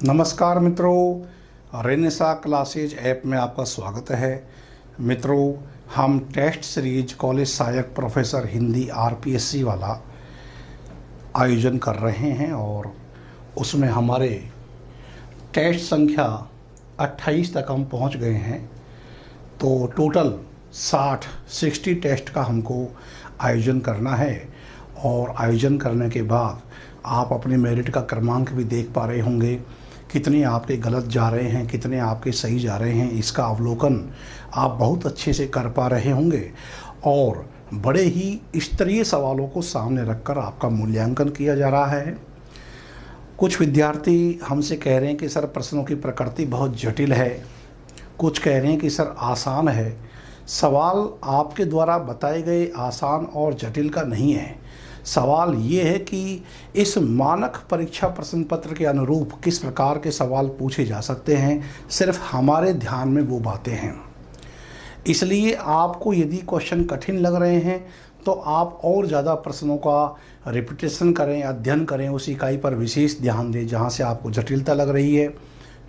नमस्कार मित्रों, Renaissance classes app में आपका स्वागत है। मित्रों, हम टेस्ट सीरीज कॉलेज सहायक प्रोफेसर हिंदी आरपीएससी वाला आयोजन कर रहे हैं और उसमें हमारे टेस्ट संख्या 28 तक हम पहुंच गए हैं। तो टोटल 60 टेस्ट का हमको आयोजन करना है और आयोजन करने के बाद आप अपने मेरिट का क्रमांक भी देख पा रहे होंगे, कितने आपके गलत जा रहे हैं, कितने आपके सही जा रहे हैं। इसका अवलोकन आप बहुत अच्छे से कर पा रहे होंगे और बड़े ही स्तरीय सवालों को सामने रखकर आपका मूल्यांकन किया जा रहा है। कुछ विद्यार्थी हमसे कह रहे हैं कि सर प्रश्नों की प्रकृति बहुत जटिल है, कुछ कह रहे हैं कि सर आसान है। सवाल आपके द्वारा बताए गए आसान और जटिल का नहीं है। सवाल ये है कि इस मानक परीक्षा प्रश्न पत्र के अनुरूप किस प्रकार के सवाल पूछे जा सकते हैं, सिर्फ हमारे ध्यान में वो बातें हैं। इसलिए आपको यदि क्वेश्चन कठिन लग रहे हैं तो आप और ज़्यादा प्रश्नों का रिपीटेशन करें, अध्ययन करें, उस इकाई पर विशेष ध्यान दें जहाँ से आपको जटिलता लग रही है।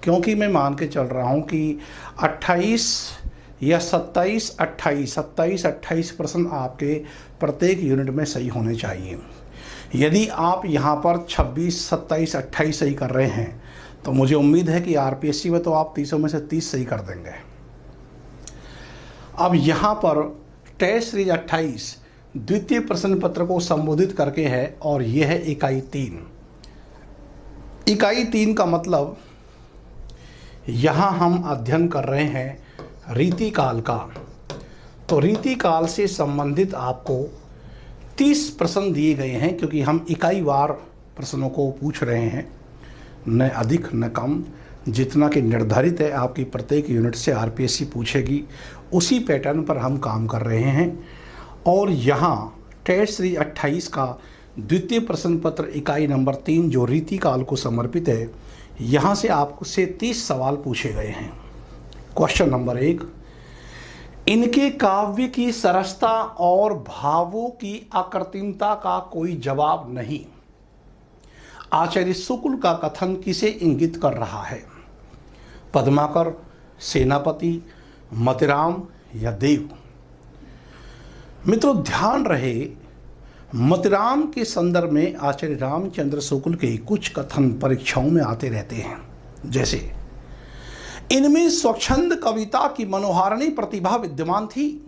क्योंकि मैं मान के चल रहा हूँ कि 28 या 27-28 प्रश्न आपके प्रत्येक यूनिट में सही होने चाहिए। यदि आप यहाँ पर 26, 27, 28 सही कर रहे हैं तो मुझे उम्मीद है कि आरपीएससी में तो आप 30 में से 30 सही कर देंगे। अब यहाँ पर टेस्ट सीरीज 28 द्वितीय प्रश्न पत्र को संबोधित करके है और यह है इकाई 3। इकाई 3 का मतलब यहाँ हम अध्ययन कर रहे हैं रीतिकाल का। तो रीतिकाल से संबंधित आपको 30 प्रश्न दिए गए हैं, क्योंकि हम इकाई वार प्रश्नों को पूछ रहे हैं, न अधिक न कम। जितना कि निर्धारित है आपकी प्रत्येक यूनिट से आरपीएससी पूछेगी, उसी पैटर्न पर हम काम कर रहे हैं। और यहाँ टेस्ट सीरीज 28 का द्वितीय प्रश्न पत्र इकाई नंबर 3 जो रीतिकाल को समर्पित है, यहाँ से आपसे 30 सवाल पूछे गए हैं। क्वेश्चन नंबर 1, इनके काव्य की सरसता और भावों की अकृत्रिमता का कोई जवाब नहीं। आचार्य शुक्ल का कथन किसे इंगित कर रहा है? पद्माकर, सेनापति, मतिराम या देव? मित्रों ध्यान रहे, मतिराम के संदर्भ में आचार्य रामचंद्र शुक्ल के कुछ कथन परीक्षाओं में आते रहते हैं। जैसे, इनमें स्वच्छंद कविता की मनोहारिणी प्रतिभा विद्यमान थी,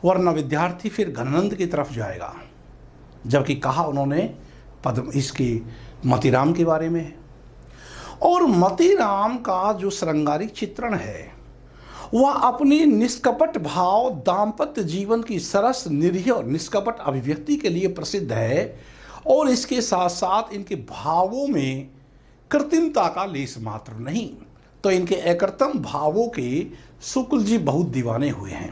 वरना विद्यार्थी फिर घनानंद की तरफ जाएगा। जबकि कहा उन्होंने इसके मतिराम के बारे में है। और मतिराम का जो श्रृंगारिक चित्रण है वह अपने निष्कपट भाव, दाम्पत्य जीवन की सरस, निरीह और निष्कपट अभिव्यक्ति के लिए प्रसिद्ध है। और इसके साथ साथ इनके भावों में कृत्रिमता का लेस मात्र नहीं। तो इनके अकृत्रिम भावों के शुक्ल जी बहुत दीवाने हुए हैं।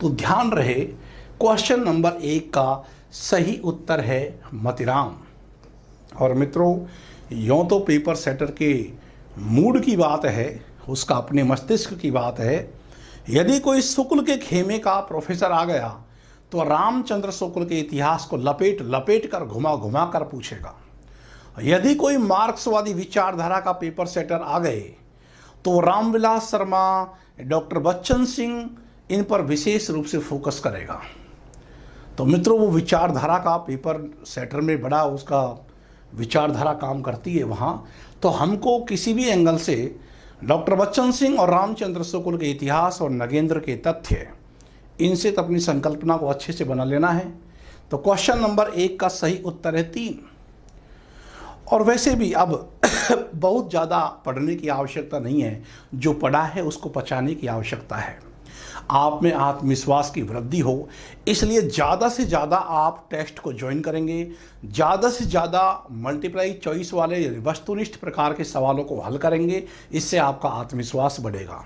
तो ध्यान रहे, क्वेश्चन नंबर 1 का सही उत्तर है मतिराम। और मित्रों, यूँ तो पेपर सेटर के मूड की बात है, उसका अपने मस्तिष्क की बात है। यदि कोई शुक्ल के खेमे का प्रोफेसर आ गया तो रामचंद्र शुक्ल के इतिहास को लपेट लपेट कर घुमा घुमा कर पूछेगा। यदि कोई मार्क्सवादी विचारधारा का पेपर सेटर आ गए तो रामविलास शर्मा, डॉक्टर बच्चन सिंह, इन पर विशेष रूप से फोकस करेगा। तो मित्रों, वो विचारधारा का पेपर सेटर में बड़ा उसका विचारधारा काम करती है वहाँ। तो हमको किसी भी एंगल से डॉक्टर बच्चन सिंह और रामचंद्र शुक्ल के इतिहास और नगेंद्र के तथ्य, इनसे तो अपनी संकल्पना को अच्छे से बना लेना है। तो क्वेश्चन नंबर 1 का सही उत्तर है 3। और वैसे भी अब बहुत ज़्यादा पढ़ने की आवश्यकता नहीं है, जो पढ़ा है उसको पचाने की आवश्यकता है। आप में आत्मविश्वास की वृद्धि हो, इसलिए ज़्यादा से ज़्यादा आप टेस्ट को ज्वाइन करेंगे, ज़्यादा से ज़्यादा मल्टीप्लाई चॉइस वाले वस्तुनिष्ठ प्रकार के सवालों को हल करेंगे। इससे आपका आत्मविश्वास बढ़ेगा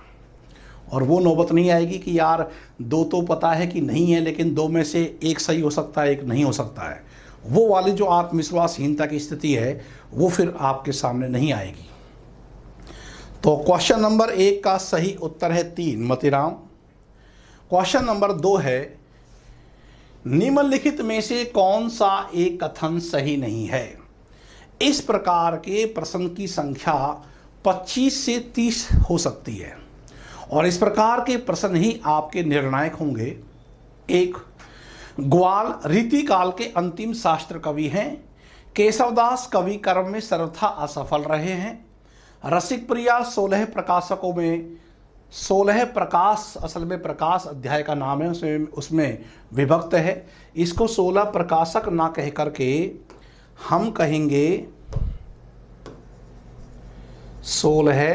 और वो नौबत नहीं आएगी कि यार 2 तो पता है कि नहीं है, लेकिन 2 में से 1 सही हो सकता है, 1 नहीं हो सकता है। वो वाली जो आत्मविश्वासहीनता की स्थिति है वो फिर आपके सामने नहीं आएगी। तो क्वेश्चन नंबर 1 का सही उत्तर है 3, मतिराम। क्वेश्चन नंबर 2 है, निम्नलिखित में से कौन सा एक कथन सही नहीं है? इस प्रकार के प्रश्न की संख्या 25 से 30 हो सकती है और इस प्रकार के प्रश्न ही आपके निर्णायक होंगे। एक, ग्वाल रीतिकाल के अंतिम शास्त्र कवि हैं। केशवदास कवि कर्म में सर्वथा असफल रहे हैं। रसिक प्रिया 16 प्रकाशकों में 16 प्रकाश, असल में प्रकाश अध्याय का नाम है, उसमें विभक्त है। इसको 16 प्रकाशक ना कह करके हम कहेंगे 16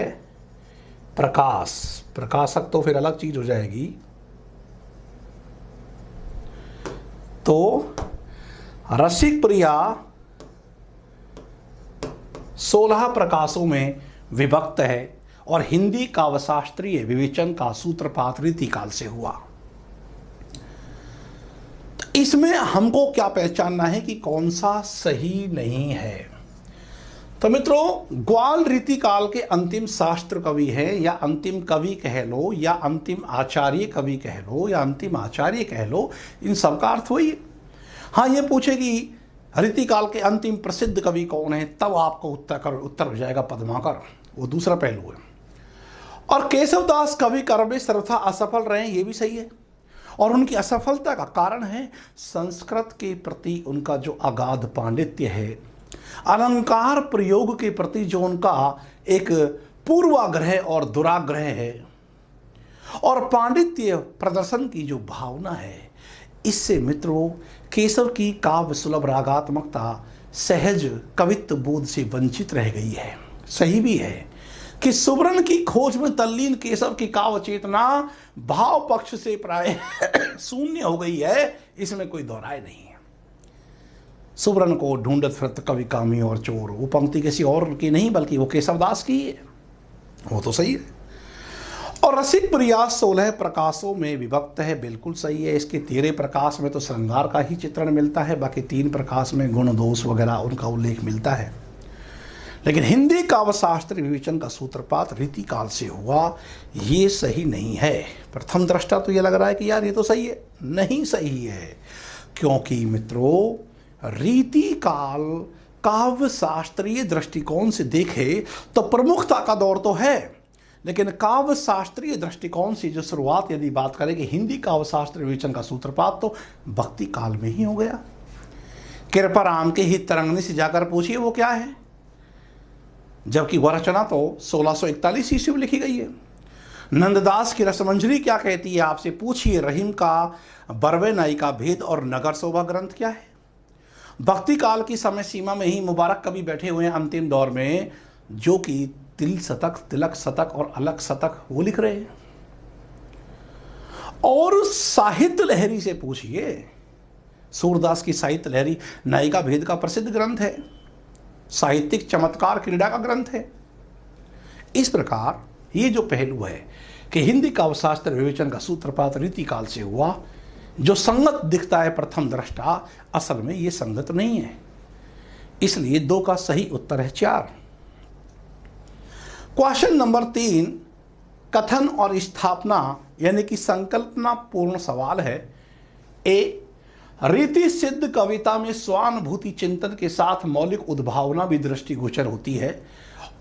प्रकाश। प्रकाशक तो फिर अलग चीज हो जाएगी। तो रसिक प्रिया 16 प्रकाशों में विभक्त है और हिंदी काव्यशास्त्रीय विवेचन का सूत्रपात रीतिकाल से हुआ। तो इसमें हमको क्या पहचानना है कि कौन सा सही नहीं है। तो मित्रों, ग्वाल रीतिकाल के अंतिम शास्त्र कवि है, या अंतिम कवि कह लो, या अंतिम आचार्य कवि कह लो, या अंतिम आचार्य कह लो, इन सबका अर्थ वही है। हाँ, ये पूछे कि रीतिकाल के अंतिम प्रसिद्ध कवि कौन है, तब आपको उत्तर हो जाएगा पद्माकर, वो दूसरा पहलू है। और केशवदास कवि कर्म में सर्वथा असफल रहे, ये भी सही है। और उनकी असफलता का कारण है संस्कृत के प्रति उनका जो अगाध पांडित्य है, अलंकार प्रयोग के प्रति जो उनका एक पूर्वाग्रह और दुराग्रह है, और पांडित्य प्रदर्शन की जो भावना है, इससे मित्रों केशव की काव्य सुलभ रागात्मकता सहज कवित्व बोध से वंचित रह गई है। सही भी है कि सुवर्ण की खोज में तल्लीन केशव की काव्य चेतना भाव पक्ष से प्राय शून्य हो गई है, इसमें कोई दोहराए नहीं है। सुवर्ण को ढूंढत फिरत कवि कामी और चोर, वो पंक्ति किसी और की नहीं बल्कि वो केशवदास की है, वो तो सही है। और रसिक प्रिया 16 प्रकाशों में विभक्त है, बिल्कुल सही है। इसके 13 प्रकाश में तो श्रृंगार का ही चित्रण मिलता है, बाकी 3 प्रकाश में गुण दोष वगैरह उनका उल्लेख मिलता है। लेकिन हिंदी काव्यशास्त्र विवेचन का सूत्रपात रीतिकाल से हुआ, ये सही नहीं है। प्रथम दृष्टा तो ये लग रहा है कि यार ये तो सही है, नहीं सही है। क्योंकि मित्रों, रीतिकाल काव्य शास्त्रीय दृष्टिकोण से देखे तो प्रमुखता का दौर तो है, लेकिन काव्य शास्त्रीय दृष्टिकोण से जो शुरुआत यदि बात करें कि हिंदी काव्य शास्त्र विवेचन का सूत्रपात, तो भक्ति काल में ही हो गया। कृपाराम के हित तरंगनी से जाकर पूछिए वो क्या है, जबकि वह रचना तो 1641 ईस्वी में लिखी गई है। नंददास की रसमंजरी क्या कहती है, आपसे पूछिए रहीम का बरवे नाई का भेद और नगर शोभा ग्रंथ क्या है। भक्ति काल की समय सीमा में ही मुबारक कवि बैठे हुए हैं अंतिम दौर में, जो कि तिल शतक, तिलक शतक और अलग शतक वो लिख रहे हैं। और साहित्य लहरी से पूछिए, सूरदास की साहित्य लहरी नायिका भेद का प्रसिद्ध ग्रंथ है, साहित्यिक चमत्कार क्रीड़ा का ग्रंथ है। इस प्रकार ये जो पहलू है कि हिंदी काव्यशास्त्र विवेचन का सूत्रपात रीतिकाल से हुआ, जो संगत दिखता है प्रथम दृष्टा, असल में ये संगत नहीं है। इसलिए 2 का सही उत्तर है 4। क्वेश्चन नंबर 3 कथन और स्थापना यानी कि संकल्पना पूर्ण सवाल है। ए, रीति सिद्ध कविता में स्वानुभूति चिंतन के साथ मौलिक उद्भावना भी दृष्टिगोचर होती है,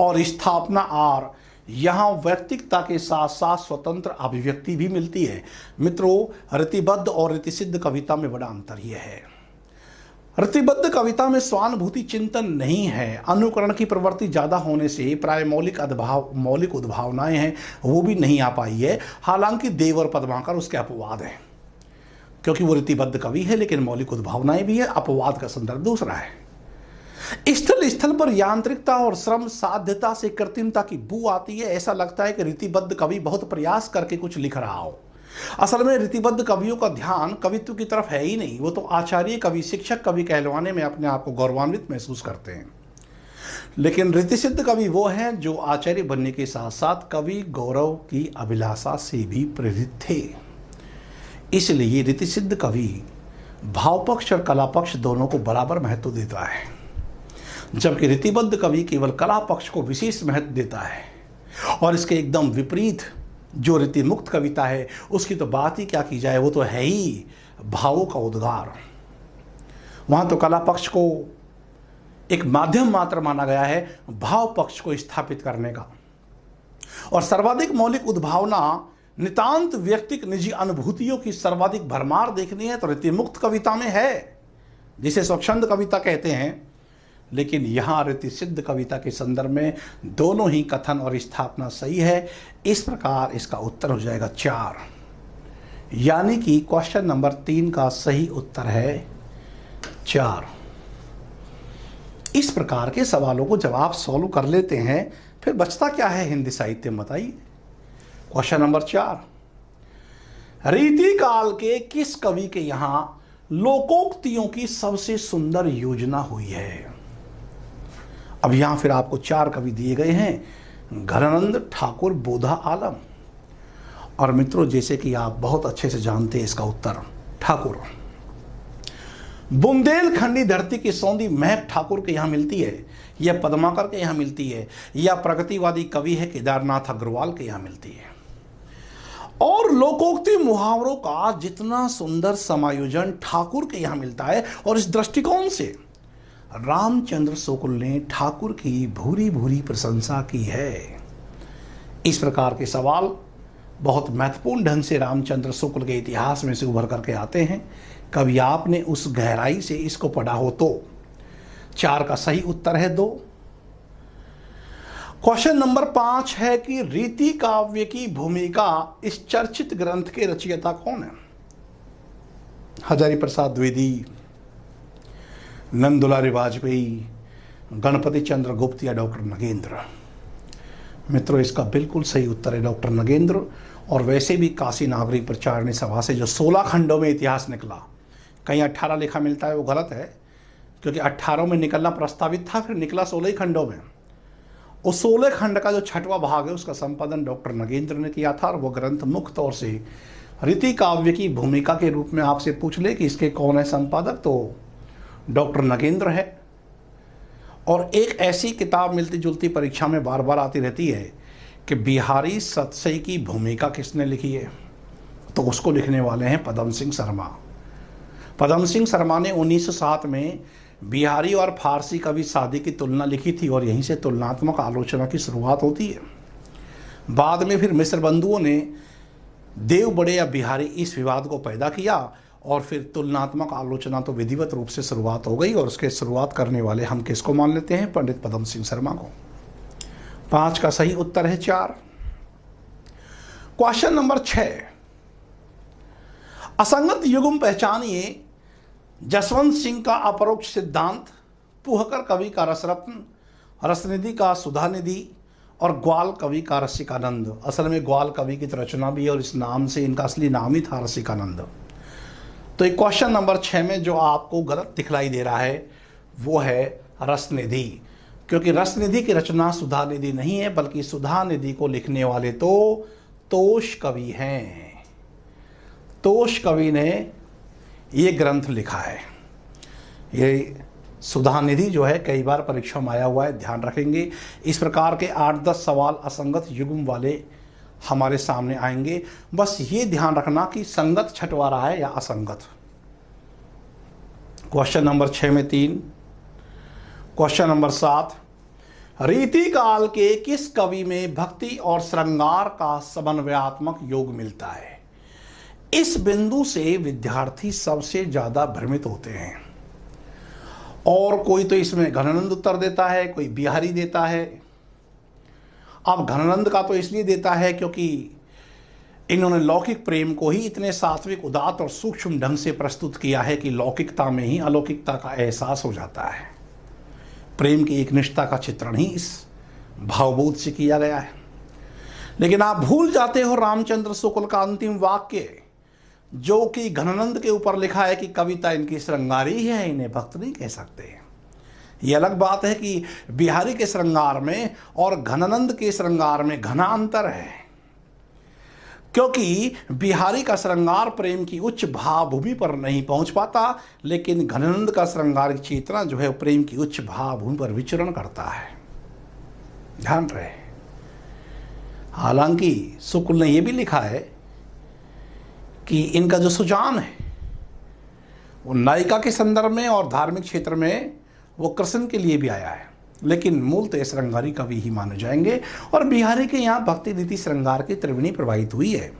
और स्थापना आर यहाँ व्यक्तिकता के साथ साथ स्वतंत्र अभिव्यक्ति भी मिलती है। मित्रों, रीतिबद्ध और रीतिसिद्ध कविता में बड़ा अंतर यह है। रीतिबद्ध कविता में स्वानुभूति चिंतन नहीं है, अनुकरण की प्रवृत्ति ज़्यादा होने से प्राय मौलिक उद्भावनाएं हैं वो भी नहीं आ पाई है। हालांकि देव और पद्माकर उसके अपवाद हैं, क्योंकि वो रीतिबद्ध कवि है लेकिन मौलिक उद्भावनाएं भी है। अपवाद का संदर्भ दूसरा है। स्थल पर यांत्रिकता और श्रम साध्यता से कृत्रिमता की बू आती है। ऐसा लगता है कि रीतिबद्ध कवि बहुत प्रयास करके कुछ लिख रहा हो। असल में रीतिबद्ध कवियों का ध्यान कवित्व की तरफ है ही नहीं, वो तो आचार्य कवि, शिक्षक कवि कहलवाने में अपने आप को गौरवान्वित महसूस करते हैं। लेकिन रीतिसिद्ध कवि वो हैं जो आचार्य बनने के साथ साथ कवि गौरव की अभिलाषा से भी प्रेरित थे। इसलिए रीतिसिद्ध कवि भाव पक्ष और कला पक्ष दोनों को बराबर महत्व देता है, जबकि रीतिबद्ध कवि केवल कला पक्ष को विशेष महत्व देता है। और इसके एकदम विपरीत जो रीति मुक्त कविता है उसकी तो बात ही क्या की जाए, वो तो है ही भावों का उद्गार। वहाँ तो कला पक्ष को एक माध्यम मात्र माना गया है भाव पक्ष को स्थापित करने का। और सर्वाधिक मौलिक उद्भावना नितांत व्यक्तिक निजी अनुभूतियों की सर्वाधिक भरमार देखनी है तो रीतिमुक्त कविता में है, जिसे स्वच्छंद कविता कहते हैं। लेकिन यहाँ रीति सिद्ध कविता के संदर्भ में दोनों ही कथन और स्थापना सही है। इस प्रकार इसका उत्तर हो जाएगा 4, यानी कि क्वेश्चन नंबर 3 का सही उत्तर है 4। इस प्रकार के सवालों को जब आप सॉल्व कर लेते हैं फिर बचता क्या है हिंदी साहित्य में, बताइए। क्वेश्चन नंबर 4, रीति काल के किस कवि के यहां लोकोक्तियों की सबसे सुंदर योजना हुई है? अब यहां फिर आपको 4 कवि दिए गए हैं, घनानंद, ठाकुर, बोधा, आलम। और मित्रों, जैसे कि आप बहुत अच्छे से जानते हैं इसका उत्तर ठाकुर। बुंदेलखंडी धरती की सौंधी महक ठाकुर के यहाँ मिलती है, या पद्माकर के यहाँ मिलती है, या प्रगतिवादी कवि है केदारनाथ अग्रवाल के यहाँ मिलती है। और लोकोक्ति मुहावरों का जितना सुंदर समायोजन ठाकुर के यहाँ मिलता है, और इस दृष्टिकोण से रामचंद्र शुक्ल ने ठाकुर की भूरी भूरी प्रशंसा की है। इस प्रकार के सवाल बहुत महत्वपूर्ण ढंग से रामचंद्र शुक्ल के इतिहास में से उभर करके आते हैं। कभी आपने उस गहराई से इसको पढ़ा हो तो 4 का सही उत्तर है 2। क्वेश्चन नंबर 5 है कि रीति काव्य की भूमिका इस चर्चित ग्रंथ के रचयिता कौन है? हजारी प्रसाद द्विवेदी, नंदुलारी वाजपेयी, गणपति चंद्र गुप्त या डॉक्टर नगेंद्र? मित्रों, इसका बिल्कुल सही उत्तर है डॉक्टर नगेंद्र। और वैसे भी काशी नागरिक प्रचारणी सभा से जो 16 खंडों में इतिहास निकला, कहीं 18 लिखा मिलता है, वो गलत है, क्योंकि 18 में निकलना प्रस्तावित था, फिर निकला 16 ही खंडों में। उस 16 खंड का जो 6वां भाग है उसका संपादन डॉक्टर नगेंद्र ने किया था। और वो ग्रंथ मुख्य तौर से रीति काव्य की भूमिका के रूप में आपसे पूछ ले कि इसके कौन है संपादक, तो डॉक्टर नगेंद्र है। और एक ऐसी किताब मिलती जुलती परीक्षा में बार बार आती रहती है कि बिहारी सतसई की भूमिका किसने लिखी है, तो उसको लिखने वाले हैं पदम सिंह शर्मा। पदम सिंह शर्मा ने 1907 में बिहारी और फारसी कवि सादी की तुलना लिखी थी, और यहीं से तुलनात्मक आलोचना की शुरुआत होती है। बाद में फिर मिस्र बंधुओं ने देव बड़े या बिहारी इस विवाद को पैदा किया, और फिर तुलनात्मक आलोचना तो विधिवत रूप से शुरुआत हो गई। और उसके शुरुआत करने वाले हम किसको मान लेते हैं? पंडित पदम सिंह शर्मा को। 5 का सही उत्तर है 4। क्वेश्चन नंबर 6, असंगत युग्म पहचानिए। जसवंत सिंह का अपरोक्ष सिद्धांत, पुहकर कवि का रसरत्न, रसनिधि का सुधानिधि, और ग्वाल कवि का रसिकानंद। असल में ग्वाल कवि की रचना भी है, और इस नाम से इनका असली नाम ही था रसिकानंद। तो एक क्वेश्चन नंबर 6 में जो आपको गलत दिखलाई दे रहा है वो है रसनिधि, क्योंकि रसनिधि की रचना सुधानिधि नहीं है, बल्कि सुधानिधि को लिखने वाले तो तोष कवि हैं। तोष कवि ने ये ग्रंथ लिखा है। ये सुधानिधि जो है कई बार परीक्षा में आया हुआ है, ध्यान रखेंगे। इस प्रकार के 8-10 सवाल असंगत युग्म वाले हमारे सामने आएंगे। बस ये ध्यान रखना कि संगत छंटवा रहा है या असंगत। क्वेश्चन नंबर 6 में 3। क्वेश्चन नंबर 7, रीति काल के किस कवि में भक्ति और श्रृंगार का समन्वयात्मक योग मिलता है? इस बिंदु से विद्यार्थी सबसे ज्यादा भ्रमित होते हैं। और कोई तो इसमें घनानंद उत्तर देता है, कोई बिहारी देता है। अब घनानंद का तो इसलिए देता है क्योंकि इन्होंने लौकिक प्रेम को ही इतने सात्विक, उदात्त और सूक्ष्म ढंग से प्रस्तुत किया है कि लौकिकता में ही अलौकिकता का एहसास हो जाता है। प्रेम की एक निष्ठा का चित्रण ही इस भावबोध से किया गया है। लेकिन आप भूल जाते हो रामचंद्र शुक्ल का अंतिम वाक्य, जो कि घनानंद के ऊपर लिखा है कि कविता इनकी श्रृंगारी है, इन्हें भक्त नहीं कह सकते। ये अलग बात है कि बिहारी के श्रृंगार में और घनानंद के श्रृंगार में घना अंतर है, क्योंकि बिहारी का श्रृंगार प्रेम की उच्च भावभूमि पर नहीं पहुंच पाता, लेकिन घनानंद का श्रृंगार चेतना जो है प्रेम की उच्च भावभूमि पर विचरण करता है। ध्यान रहे। हालांकि शुक्ल ने यह भी लिखा है कि इनका जो सुजान है वो नायिका के संदर्भ में और धार्मिक क्षेत्र में वो कृष्ण के लिए भी आया है, लेकिन मूलतः श्रृंगारी कवि ही माने जाएंगे। और बिहारी के यहाँ भक्ति रीति श्रृंगार की त्रिवेणी प्रवाहित हुई है।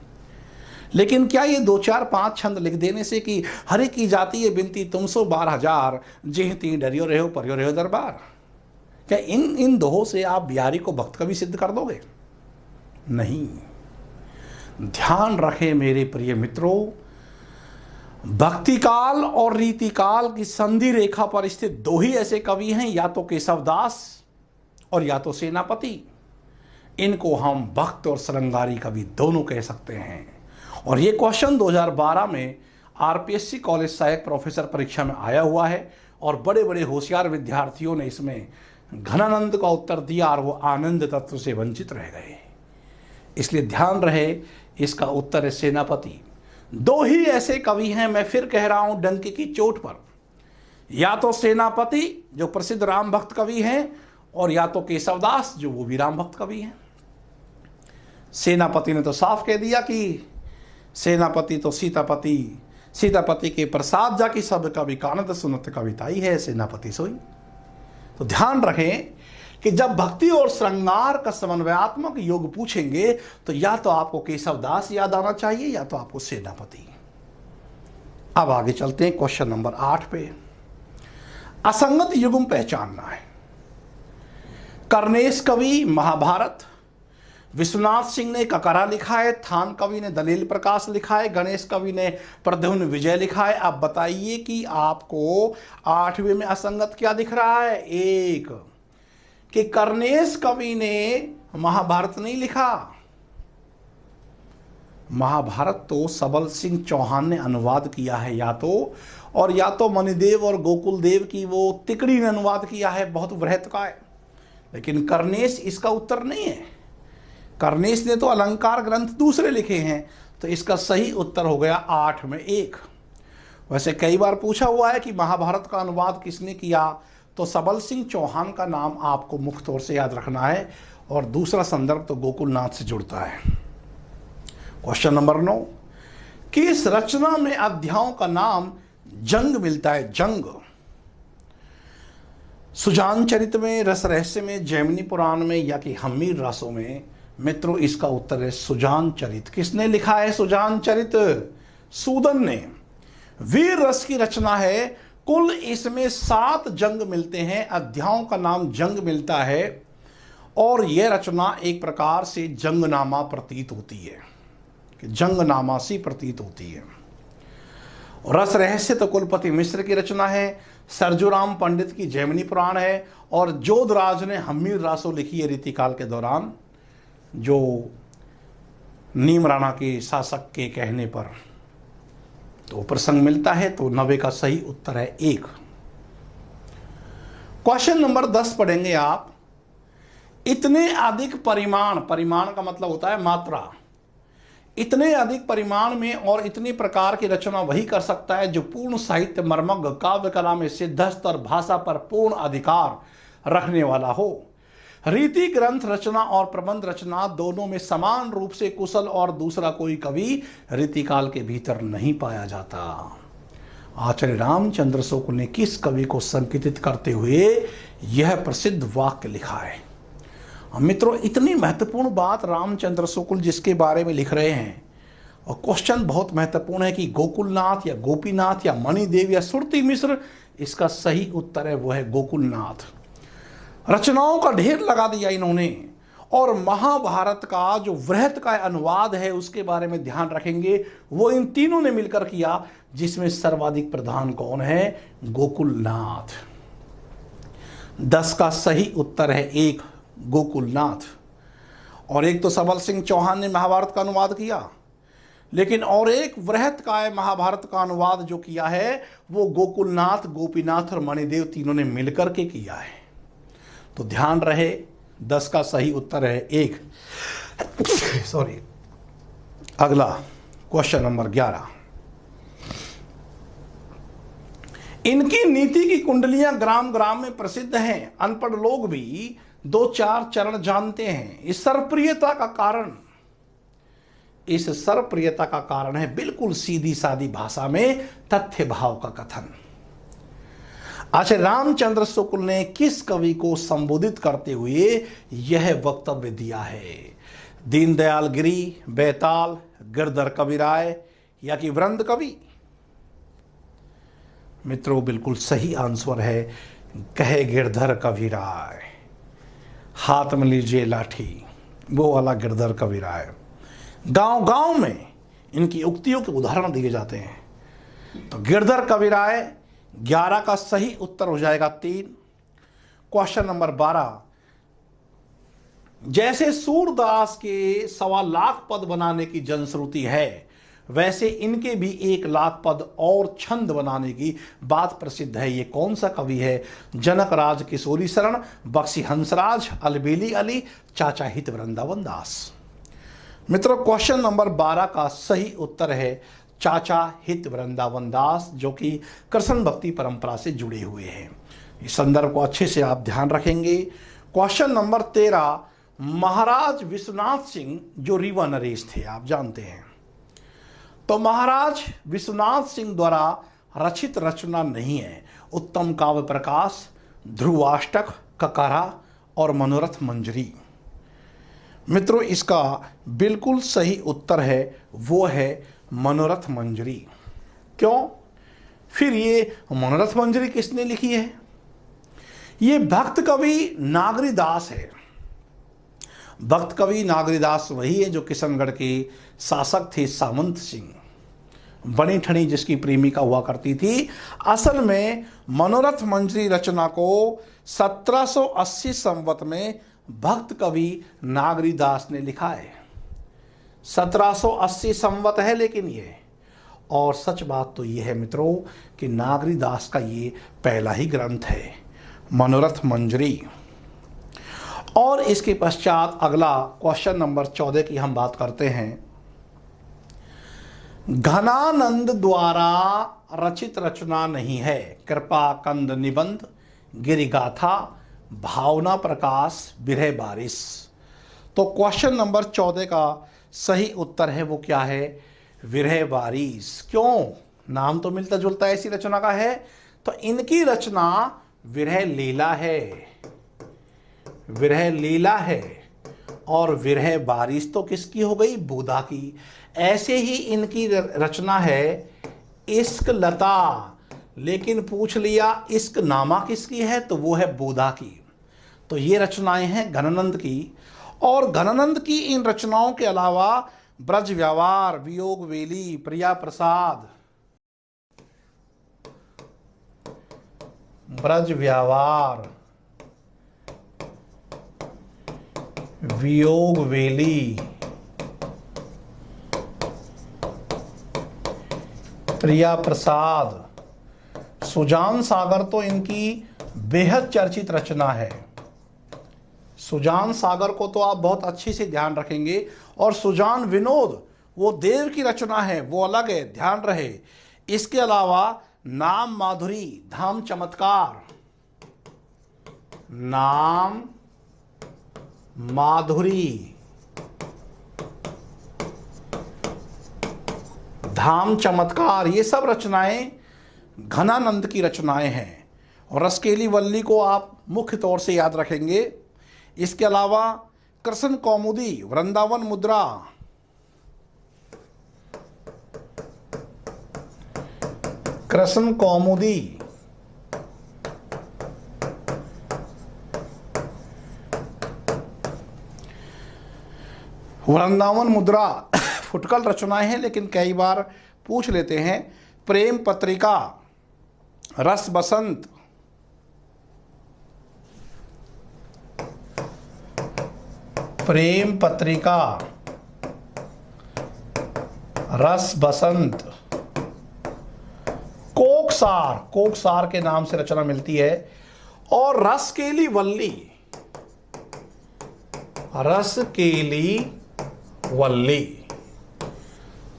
लेकिन क्या ये 2 4 5 छंद लिख देने से कि हरे की जाती है बिनती तुम सो 12,000 जिह ती डरियो रहो परियो रहो दरबार, क्या इन दोहों से आप बिहारी को भक्त कवि सिद्ध कर दोगे? नहीं। ध्यान रखें मेरे प्रिय मित्रों, भक्ति काल और रीति काल की संधि रेखा पर स्थित 2 ही ऐसे कवि हैं, या तो केशवदास और या तो सेनापति। इनको हम भक्त और श्रृंगारी कवि दोनों कह सकते हैं। और ये क्वेश्चन 2012 में आरपीएससी कॉलेज सहायक प्रोफेसर परीक्षा में आया हुआ है और बड़े बड़े होशियार विद्यार्थियों ने इसमें घनानंद का उत्तर दिया और वो आनंद तत्व से वंचित रह गए। इसलिए ध्यान रहे, इसका उत्तर है सेनापति। 2 ही ऐसे कवि हैं, मैं फिर कह रहा हूं डंके की चोट पर, या तो सेनापति जो प्रसिद्ध राम भक्त कवि हैं और या तो केशवदास जो वो भी राम भक्त कवि हैं। सेनापति ने तो साफ कह दिया कि सेनापति तो सीतापति, सीतापति के प्रसाद जाकी सब कवि कानद सुनत कविताई है सेनापति सोई। तो ध्यान रखें कि जब भक्ति और श्रृंगार का समन्वयात्मक योग पूछेंगे तो या तो आपको केशवदास याद आना चाहिए या तो आपको सेनापति। अब आगे चलते हैं क्वेश्चन नंबर 8 पे। असंगत युग्म पहचानना है। कर्णेश कवि महाभारत, विश्वनाथ सिंह ने ककरा लिखा है, थान कवि ने दलील प्रकाश लिखा है, गणेश कवि ने प्रद्युम्न विजय लिखा है। अब बताइए कि आपको 8वें में असंगत क्या दिख रहा है? 1 कि कर्णेश कवि ने महाभारत नहीं लिखा। महाभारत तो सबल सिंह चौहान ने अनुवाद किया है या तो मणिदेव और गोकुल देव की वो तिकड़ी ने अनुवाद किया है, बहुत बृहत का है। लेकिन कर्णेश इसका उत्तर नहीं है। कर्णेश ने तो अलंकार ग्रंथ दूसरे लिखे हैं, तो इसका सही उत्तर हो गया 8 में 1। वैसे कई बार पूछा हुआ है कि महाभारत का अनुवाद किसने किया, तो सबल सिंह चौहान का नाम आपको मुख्य तौर से याद रखना है और दूसरा संदर्भ तो गोकुलनाथ से जुड़ता है। क्वेश्चन नंबर 9, किस रचना में अध्यायों का नाम जंग मिलता है? जंग। सुजान चरित में, रस रहस्य में, जैमिनी पुराण में या कि हम्मीर रासों में? मित्रों इसका उत्तर है सुजान चरित। किसने लिखा है सुजान चरित? सूदन ने। वीर रस की रचना है। कुल इसमें 7 जंग मिलते हैं, अध्यायों का नाम जंग मिलता है और यह रचना एक प्रकार से जंगनामा प्रतीत होती है, कि जंगनामा सी प्रतीत होती है। रस रहस्य तो कुलपति मिश्र की रचना है, सरजूराम पंडित की जैमिनी पुराण है और जोधराज ने हम्मीर रासो लिखी है रीतिकाल के दौरान, जो नीम राणा के शासक के कहने पर तो प्रसंग मिलता है। तो 90 का सही उत्तर है 1। क्वेश्चन नंबर 10 पढ़ेंगे आप। इतने अधिक परिमाण, परिमाण का मतलब होता है मात्रा, इतने अधिक परिमाण में और इतनी प्रकार की रचना वही कर सकता है जो पूर्ण साहित्य मर्मज्ञ, काव्य कला में सिद्धस्त और भाषा पर पूर्ण अधिकार रखने वाला हो। रीति ग्रंथ रचना और प्रबंध रचना दोनों में समान रूप से कुशल और दूसरा कोई कवि रीतिकाल के भीतर नहीं पाया जाता। आचार्य रामचंद्र शुक्ल ने किस कवि को संकेतित करते हुए यह प्रसिद्ध वाक्य लिखा है? मित्रों इतनी महत्वपूर्ण बात रामचंद्र शुक्ल जिसके बारे में लिख रहे हैं, और क्वेश्चन बहुत महत्वपूर्ण है कि गोकुलनाथ या गोपीनाथ या मणिदेव या सुरती मिश्र, इसका सही उत्तर है वो है गोकुलनाथ। रचनाओं का ढेर लगा दिया इन्होंने और महाभारत का जो वृहत का अनुवाद है उसके बारे में ध्यान रखेंगे, वो इन तीनों ने मिलकर किया, जिसमें सर्वाधिक प्रधान कौन है? गोकुलनाथ। 10 का सही उत्तर है 1 गोकुलनाथ। और एक तो सबल सिंह चौहान ने महाभारत का अनुवाद किया, लेकिन और एक वृहत काय महाभारत का अनुवाद जो किया है वो गोकुलनाथ, गोपीनाथ और मणिदेव तीनों ने मिलकर के किया है। तो ध्यान रहे 10 का सही उत्तर है 1। सॉरी। अगला क्वेश्चन नंबर 11। इनकी नीति की कुंडलियां ग्राम ग्राम में प्रसिद्ध हैं, अनपढ़ लोग भी 2-4 चरण जानते हैं। इस सर्वप्रियता का कारण है बिल्कुल सीधी सादी भाषा में तथ्य भाव का कथन। आचार्य रामचंद्र शुक्ल ने किस कवि को संबोधित करते हुए यह वक्तव्य दिया है? दीनदयाल गिरी, बैताल, गिरधर कविराय या कि वृंद कवि? मित्रों, बिल्कुल सही आंसर है कहे गिरधर कविराय। हाथ में लीजिए लाठी, वो वाला गिरधर कविराय। गांव गांव में इनकी उक्तियों के उदाहरण दिए जाते हैं। तो गिरधर कविराय 11 का सही उत्तर हो जाएगा 3। क्वेश्चन नंबर 12, जैसे सूरदास के 1.25 लाख पद बनाने की जनश्रुति है, वैसे इनके भी 1 लाख पद और छंद बनाने की बात प्रसिद्ध है। ये कौन सा कवि है? जनक राज किशोरी शरण, बख्शी हंसराज, अलबेली अली, चाचा हित वृंदावन दास। मित्रों, क्वेश्चन नंबर 12 का सही उत्तर है चाचा हित वृंदावन दास, जो कि कृष्ण भक्ति परंपरा से जुड़े हुए हैं। इस संदर्भ को अच्छे से आप ध्यान रखेंगे। क्वेश्चन नंबर 13, महाराज विश्वनाथ सिंह जो रीवा नरेश थे, आप जानते हैं, तो महाराज विश्वनाथ सिंह द्वारा रचित रचना नहीं है उत्तम काव्य प्रकाश, ध्रुवाष्टक, ककारा और मनोरथ मंजरी। मित्रों, इसका बिल्कुल सही उत्तर है, वो है मनोरथ मंजरी। क्यों? फिर ये मनोरथ मंजरी किसने लिखी है? ये भक्त कवि नागरीदास है। भक्त कवि नागरीदास वही है जो किशनगढ़ के शासक थे सामंत सिंह, बनी ठनी जिसकी प्रेमिका हुआ करती थी। असल में मनोरथ मंजरी रचना को 1780 संवत में भक्त कवि नागरीदास ने लिखा है। 1780 संवत है लेकिन ये, और सच बात तो ये है मित्रों कि नागरीदास का ये पहला ही ग्रंथ है मनोरथ मंजरी। और इसके पश्चात अगला क्वेश्चन नंबर 14 की हम बात करते हैं। घनानंद द्वारा रचित रचना नहीं है कृपा कंद निबंध, गिरिगाथा, भावना प्रकाश, विरह बारिश। तो क्वेश्चन नंबर 14 का सही उत्तर है वो क्या है? विरह बारिश। क्यों? नाम तो मिलता जुलता ऐसी रचना का है, तो इनकी रचना विरह लीला है, विरह लीला है। और विरह बारिश तो किसकी हो गई? बोधा की। ऐसे ही इनकी रचना है इश्क लता, लेकिन पूछ लिया इश्क नामा किसकी है, तो वो है बोधा की। तो ये रचनाएं हैं घनानंद की। और घनानंद की इन रचनाओं के अलावा ब्रज व्यवहार, वियोग वेली, प्रिया प्रसाद, ब्रज व्यवहार, वियोग वेली, प्रिया प्रसाद, सुजान सागर तो इनकी बेहद चर्चित रचना है। सुजान सागर को तो आप बहुत अच्छे से ध्यान रखेंगे। और सुजान विनोद वो देव की रचना है, वो अलग है, ध्यान रहे। इसके अलावा नाम माधुरी, धाम चमत्कार, नाम माधुरी, धाम चमत्कार, ये सब रचनाएं घनानंद की रचनाएं हैं। और रसकेली वल्ली को आप मुख्य तौर से याद रखेंगे। इसके अलावा कृष्ण कौमुदी, वृंदावन मुद्रा, कृष्ण कौमुदी, वृंदावन मुद्रा फुटकल रचनाएं हैं, लेकिन कई बार पूछ लेते हैं। प्रेम पत्रिका, रस बसंत, प्रेम पत्रिका, रस बसंत, कोकसार, कोकसार के नाम से रचना मिलती है। और रसकेली वल्ली, रसकेली वल्ली,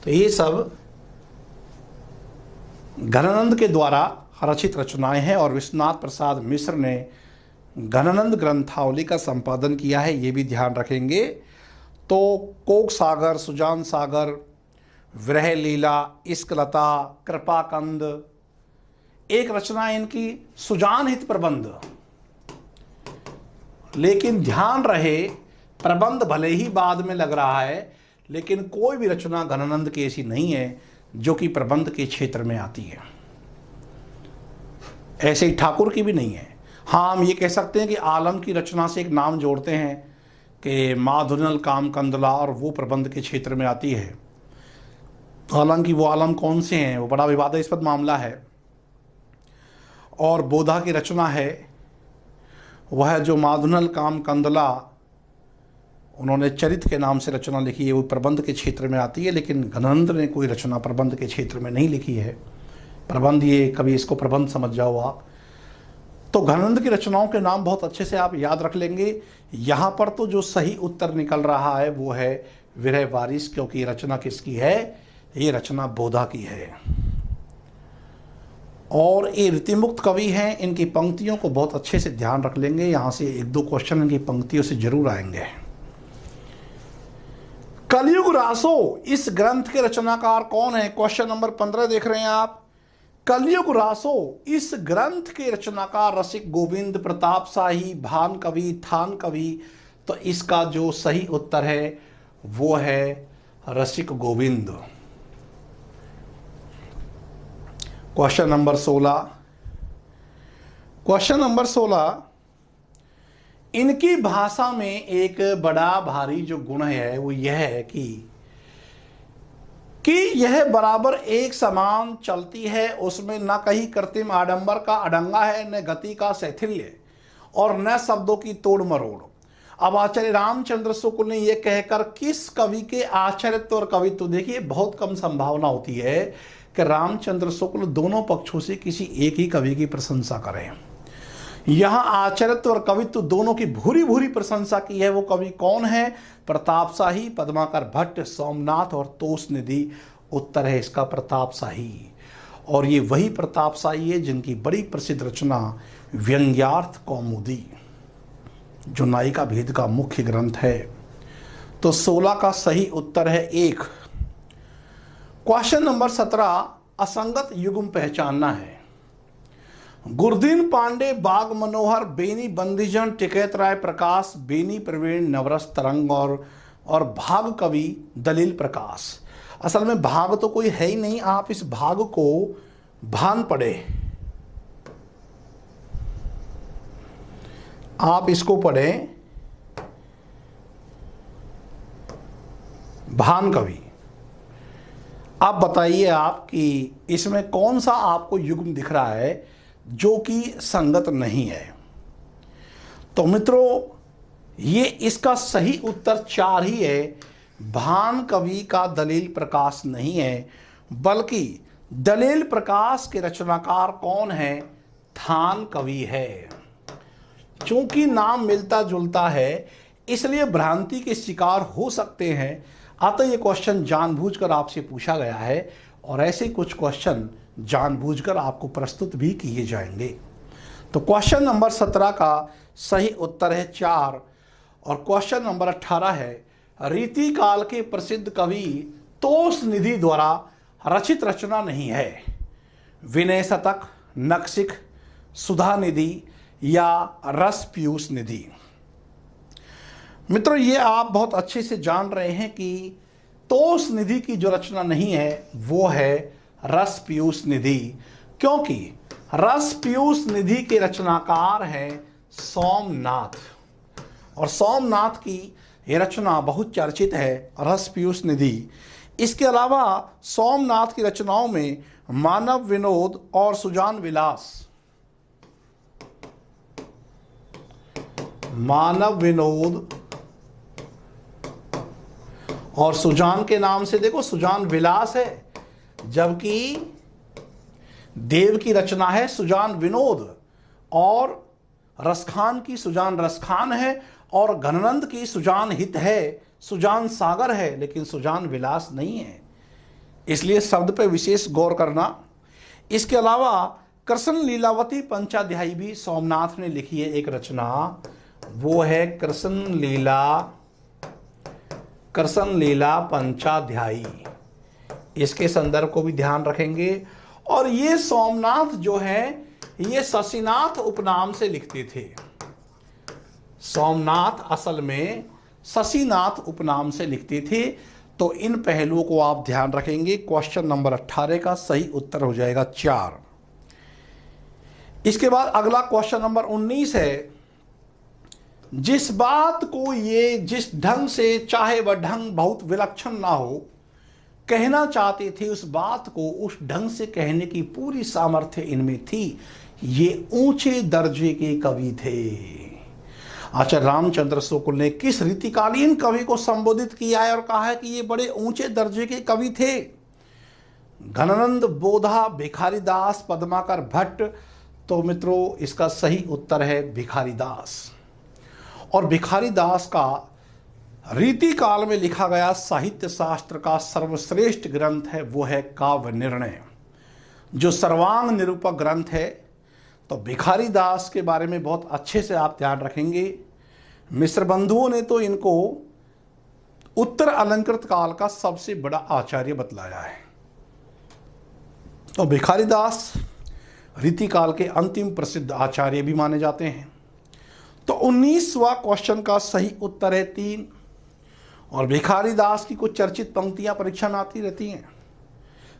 तो ये सब घनानंद के द्वारा रचित रचनाएं हैं। और विश्वनाथ प्रसाद मिश्र ने घनानंद ग्रंथावली का संपादन किया है, ये भी ध्यान रखेंगे। तो कोक सागर, सुजान सागर, विरह लीला, इश्क लता, कृपाकंद, एक रचना इनकी सुजान हित प्रबंध, लेकिन ध्यान रहे प्रबंध भले ही बाद में लग रहा है, लेकिन कोई भी रचना घनानंद की ऐसी नहीं है जो कि प्रबंध के क्षेत्र में आती है। ऐसे ही ठाकुर की भी नहीं है। हाँ, हम ये कह सकते हैं कि आलम की रचना से एक नाम जोड़ते हैं कि माधुनल काम कंदला, और वो प्रबंध के क्षेत्र में आती है। हालांकि वो आलम कौन से हैं वो बड़ा विवादास्पद मामला है। और बोधा की रचना है वह जो माधुनल काम कंदला, उन्होंने चरित के नाम से रचना लिखी है, वो प्रबंध के क्षेत्र में आती है। लेकिन घनानंद ने कोई रचना प्रबंध के क्षेत्र में नहीं लिखी है। प्रबंध, ये कभी इसको प्रबंध समझ जाओ आप। तो घनानंद की रचनाओं के नाम बहुत अच्छे से आप याद रख लेंगे। यहाँ पर तो जो सही उत्तर निकल रहा है वो है विरह वारिस, क्योंकि ये रचना किसकी है? ये रचना बोधा की है। और ये रीतिमुक्त कवि हैं। इनकी पंक्तियों को बहुत अच्छे से ध्यान रख लेंगे। यहाँ से एक दो क्वेश्चन इनकी पंक्तियों से जरूर आएंगे। कलयुग रासो, इस ग्रंथ के रचनाकार कौन है? क्वेश्चन नंबर 15 देख रहे हैं आप। कलयुग रासो, इस ग्रंथ के रचनाकार रसिक गोविंद, प्रताप शाही, भान कवि, थान कवि। तो इसका जो सही उत्तर है वो है Rasik Govind. Question number 16। Question number 16, इनकी भाषा में एक बड़ा भारी जो गुण है वो यह है कि यह बराबर एक समान चलती है। उसमें न कहीं कृत्रिम आडंबर का अडंगा है, न गति का शैथिल्य, और न शब्दों की तोड़ मरोड़। अब आचार्य रामचंद्र शुक्ल ने यह कहकर किस कवि के आचार्यत्व और कवित्व, देखिए बहुत कम संभावना होती है कि रामचंद्र शुक्ल दोनों पक्षों से किसी एक ही कवि की प्रशंसा करें। यहां आचार्यत्व और कवित्व दोनों की भूरी भूरी प्रशंसा की है। वो कवि कौन है? प्रताप शाही, पद्माकर भट्ट, सोमनाथ और तोष निधि। उत्तर है इसका प्रताप शाही। और ये वही प्रताप शाही है जिनकी बड़ी प्रसिद्ध रचना व्यंग्यार्थ कौमुदी, जो नायिका भेद का मुख्य ग्रंथ है। तो 16 का सही उत्तर है 1। क्वेश्चन नंबर 17, असंगत युग्म पहचानना है। गुरदीन पांडे, बाग मनोहर, बेनी बंदीजन, टिकैत राय प्रकाश, बेनी प्रवीण, नवरस तरंग और भाग कवि दलील प्रकाश। असल में भाग तो कोई है ही नहीं, आप इस भाग को भान पढ़े, आप इसको पढ़ें भान कवि। आप बताइए आप कि इसमें कौन सा आपको युग्म दिख रहा है जो कि संगत नहीं है। तो मित्रों, ये इसका सही उत्तर 4 ही है। भान कवि का दलील प्रकाश नहीं है, बल्कि दलील प्रकाश के रचनाकार कौन है? थान कवि है। चूंकि नाम मिलता जुलता है इसलिए भ्रांति के शिकार हो सकते हैं। अतः ये क्वेश्चन जानबूझकर आपसे पूछा गया है, और ऐसे कुछ क्वेश्चन जानबूझकर आपको प्रस्तुत भी किए जाएंगे। तो क्वेश्चन नंबर 17 का सही उत्तर है 4। और क्वेश्चन नंबर 18 है, रीति काल के प्रसिद्ध कवि तोष निधि द्वारा रचित रचना नहीं है। विनय शतक, नखशिख, सुधा निधि या रस पीयूष निधि। मित्रों, ये आप बहुत अच्छे से जान रहे हैं कि तोष निधि की जो रचना नहीं है वो है रस पीयूष निधि, क्योंकि रस पीयूष निधि के रचनाकार हैं सोमनाथ। और सोमनाथ की यह रचना बहुत चर्चित है, रस पीयूष निधि। इसके अलावा सोमनाथ की रचनाओं में मानव विनोद और सुजान विलास, मानव विनोद और सुजान के नाम से देखो सुजान विलास है, जबकि देव की रचना है सुजान विनोद, और रसखान की सुजान रसखान है, और घनानंद की सुजान हित है, सुजान सागर है, लेकिन सुजान विलास नहीं है। इसलिए शब्द पे विशेष गौर करना। इसके अलावा कृष्ण लीलावती पंचाध्यायी भी सोमनाथ ने लिखी है एक रचना, वो है कृष्ण लीला पंचाध्यायी। इसके संदर्भ को भी ध्यान रखेंगे। और ये सोमनाथ जो है ये शशिनाथ उपनाम से लिखते थे। सोमनाथ असल में शशिनाथ उपनाम से लिखते थे। तो इन पहलुओं को आप ध्यान रखेंगे। क्वेश्चन नंबर 18 का सही उत्तर हो जाएगा 4। इसके बाद अगला क्वेश्चन नंबर 19 है, जिस बात को ये जिस ढंग से, चाहे वह ढंग बहुत विलक्षण ना हो, कहना चाहते थे, उस बात को उस ढंग से कहने की पूरी सामर्थ्य इनमें थी। ये ऊंचे दर्जे के कवि थे। आचार्य रामचंद्र शुक्ल ने किस रीतिकालीन कवि को संबोधित किया है और कहा है कि ये बड़े ऊंचे दर्जे के कवि थे? घनानंद, बोधा, भिखारीदास, पद्माकर भट्ट। तो मित्रों इसका सही उत्तर है भिखारीदास। और भिखारीदास का रीति काल में लिखा गया साहित्य शास्त्र का सर्वश्रेष्ठ ग्रंथ है, वो है काव्य निर्णय, जो सर्वांग निरूपक ग्रंथ है। तो भिखारीदास के बारे में बहुत अच्छे से आप ध्यान रखेंगे। मिश्र बंधुओं ने तो इनको उत्तर अलंकृत काल का सबसे बड़ा आचार्य बतलाया है। तो भिखारीदास रीति काल के अंतिम प्रसिद्ध आचार्य भी माने जाते हैं। तो 19वां क्वेश्चन का सही उत्तर है 3। और भिखारीदास की कुछ चर्चित पंक्तियां परीक्षा में आती रहती हैं।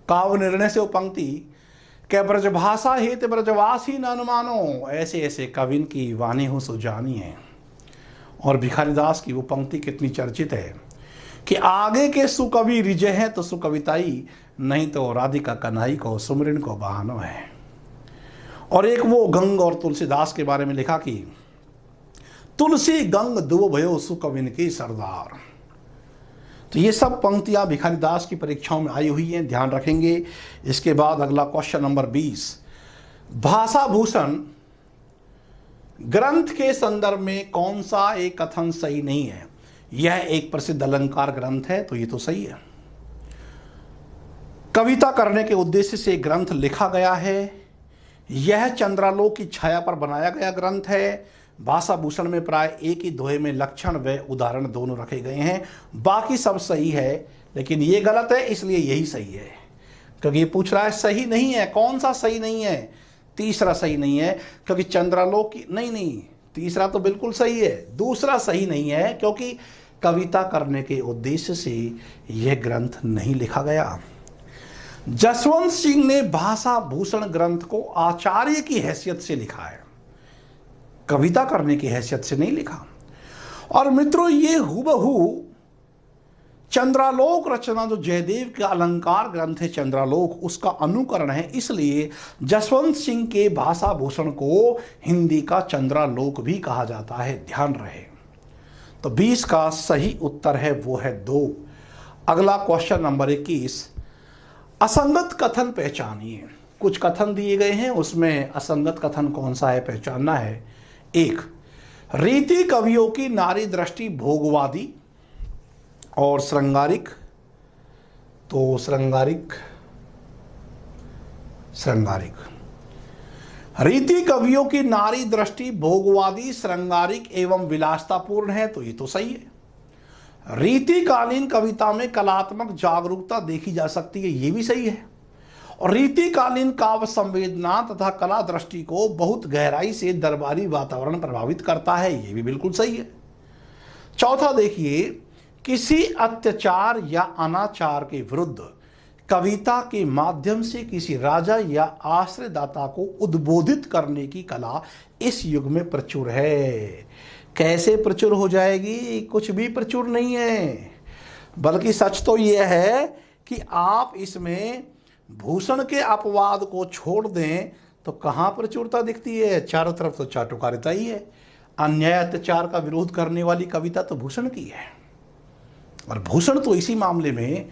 काव्य निर्णय से वो पंक्ति, क्या ब्रजभाषा हेत ब्रजवास ही न अनुमानो, ऐसे ऐसे कविन की वाणी हो सो जानी है। और भिखारीदास की वो पंक्ति कितनी चर्चित है कि आगे के सुकवि रिजय हैं तो सुकविताई, नहीं तो राधिका कन्हई को सुमरिन को बहानो है। और एक वो गंग और तुलसीदास के बारे में लिखा कि तुलसी गंग दुओ भयो सुकविन की सरदार। तो ये सब पंक्तियां भिखारीदास की परीक्षाओं में आई हुई हैं, ध्यान रखेंगे। इसके बाद अगला क्वेश्चन नंबर 20, भाषा भूषण ग्रंथ के संदर्भ में कौन सा एक कथन सही नहीं है? यह एक प्रसिद्ध अलंकार ग्रंथ है, तो ये तो सही है। कविता करने के उद्देश्य से ग्रंथ लिखा गया है। यह चंद्रालोक की छाया पर बनाया गया ग्रंथ है। भाषा भूषण में प्राय एक ही दोहे में लक्षण व उदाहरण दोनों रखे गए हैं। बाकी सब सही है, लेकिन ये गलत है, इसलिए यही सही है। क्योंकि ये पूछ रहा है सही नहीं है, कौन सा सही नहीं है? तीसरा सही नहीं है, क्योंकि चंद्रालोक की नहीं, तीसरा तो बिल्कुल सही है। दूसरा सही नहीं है, क्योंकि कविता करने के उद्देश्य से यह ग्रंथ नहीं लिखा गया। जसवंत सिंह ने भाषा भूषण ग्रंथ को आचार्य की हैसियत से लिखा है, कविता करने की हैसियत से नहीं लिखा। और मित्रों ये हुबहू चंद्रालोक रचना, जो जयदेव का अलंकार ग्रंथ है चंद्रालोक, उसका अनुकरण है। इसलिए जसवंत सिंह के भाषा भूषण को हिंदी का चंद्रालोक भी कहा जाता है, ध्यान रहे। तो 20 का सही उत्तर है वो है 2। अगला क्वेश्चन नंबर 21, असंगत कथन पहचानिए। कुछ कथन दिए गए हैं, उसमें असंगत कथन कौन सा है पहचानना है। 1, रीति कवियों की नारी दृष्टि भोगवादी और श्रृंगारिक। तो श्रृंगारिक रीति कवियों की नारी दृष्टि भोगवादी, श्रृंगारिक एवं विलासतापूर्ण है, तो ये तो सही है। रीतिकालीन कविता में कलात्मक जागरूकता देखी जा सकती है, ये भी सही है। और रीतिकालीन काव्य संवेदना तथा कला दृष्टि को बहुत गहराई से दरबारी वातावरण प्रभावित करता है, ये भी बिल्कुल सही है। चौथा देखिए, किसी अत्याचार या अनाचार के विरुद्ध कविता के माध्यम से किसी राजा या आश्रयदाता को उद्बोधित करने की कला इस युग में प्रचुर है। कैसे प्रचुर हो जाएगी? कुछ भी प्रचुर नहीं है, बल्कि सच तो यह है कि आप इसमें भूषण के अपवाद को छोड़ दें तो कहाँ प्रचुरता दिखती है? चारों तरफ तो चाटुकारिता ही है। अन्याय अत्याचार का विरोध करने वाली कविता तो भूषण की है, और भूषण तो इसी मामले में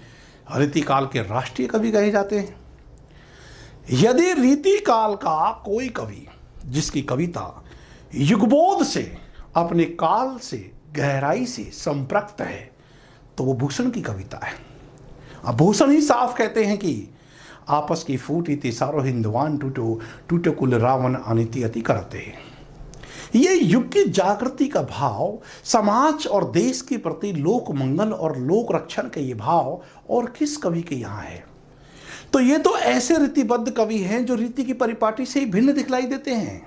रीतिकाल के राष्ट्रीय कवि कहे जाते हैं। यदि रीतिकाल का कोई कवि जिसकी कविता युगबोध से, अपने काल से गहराई से संपृक्त है, तो वो भूषण की कविता है। अब भूषण ही साफ कहते हैं कि आपस की फूटी थी सारो हिंदवान टूटो, टूटे कुल रावण अनिति अति करते। ये युग की जागृति का भाव, समाज और देश के प्रति लोक मंगल और लोक रक्षण के ये भाव और किस कवि के यहाँ है? तो ये तो ऐसे रीतिबद्ध कवि हैं जो रीति की परिपाटी से ही भिन्न दिखलाई देते हैं।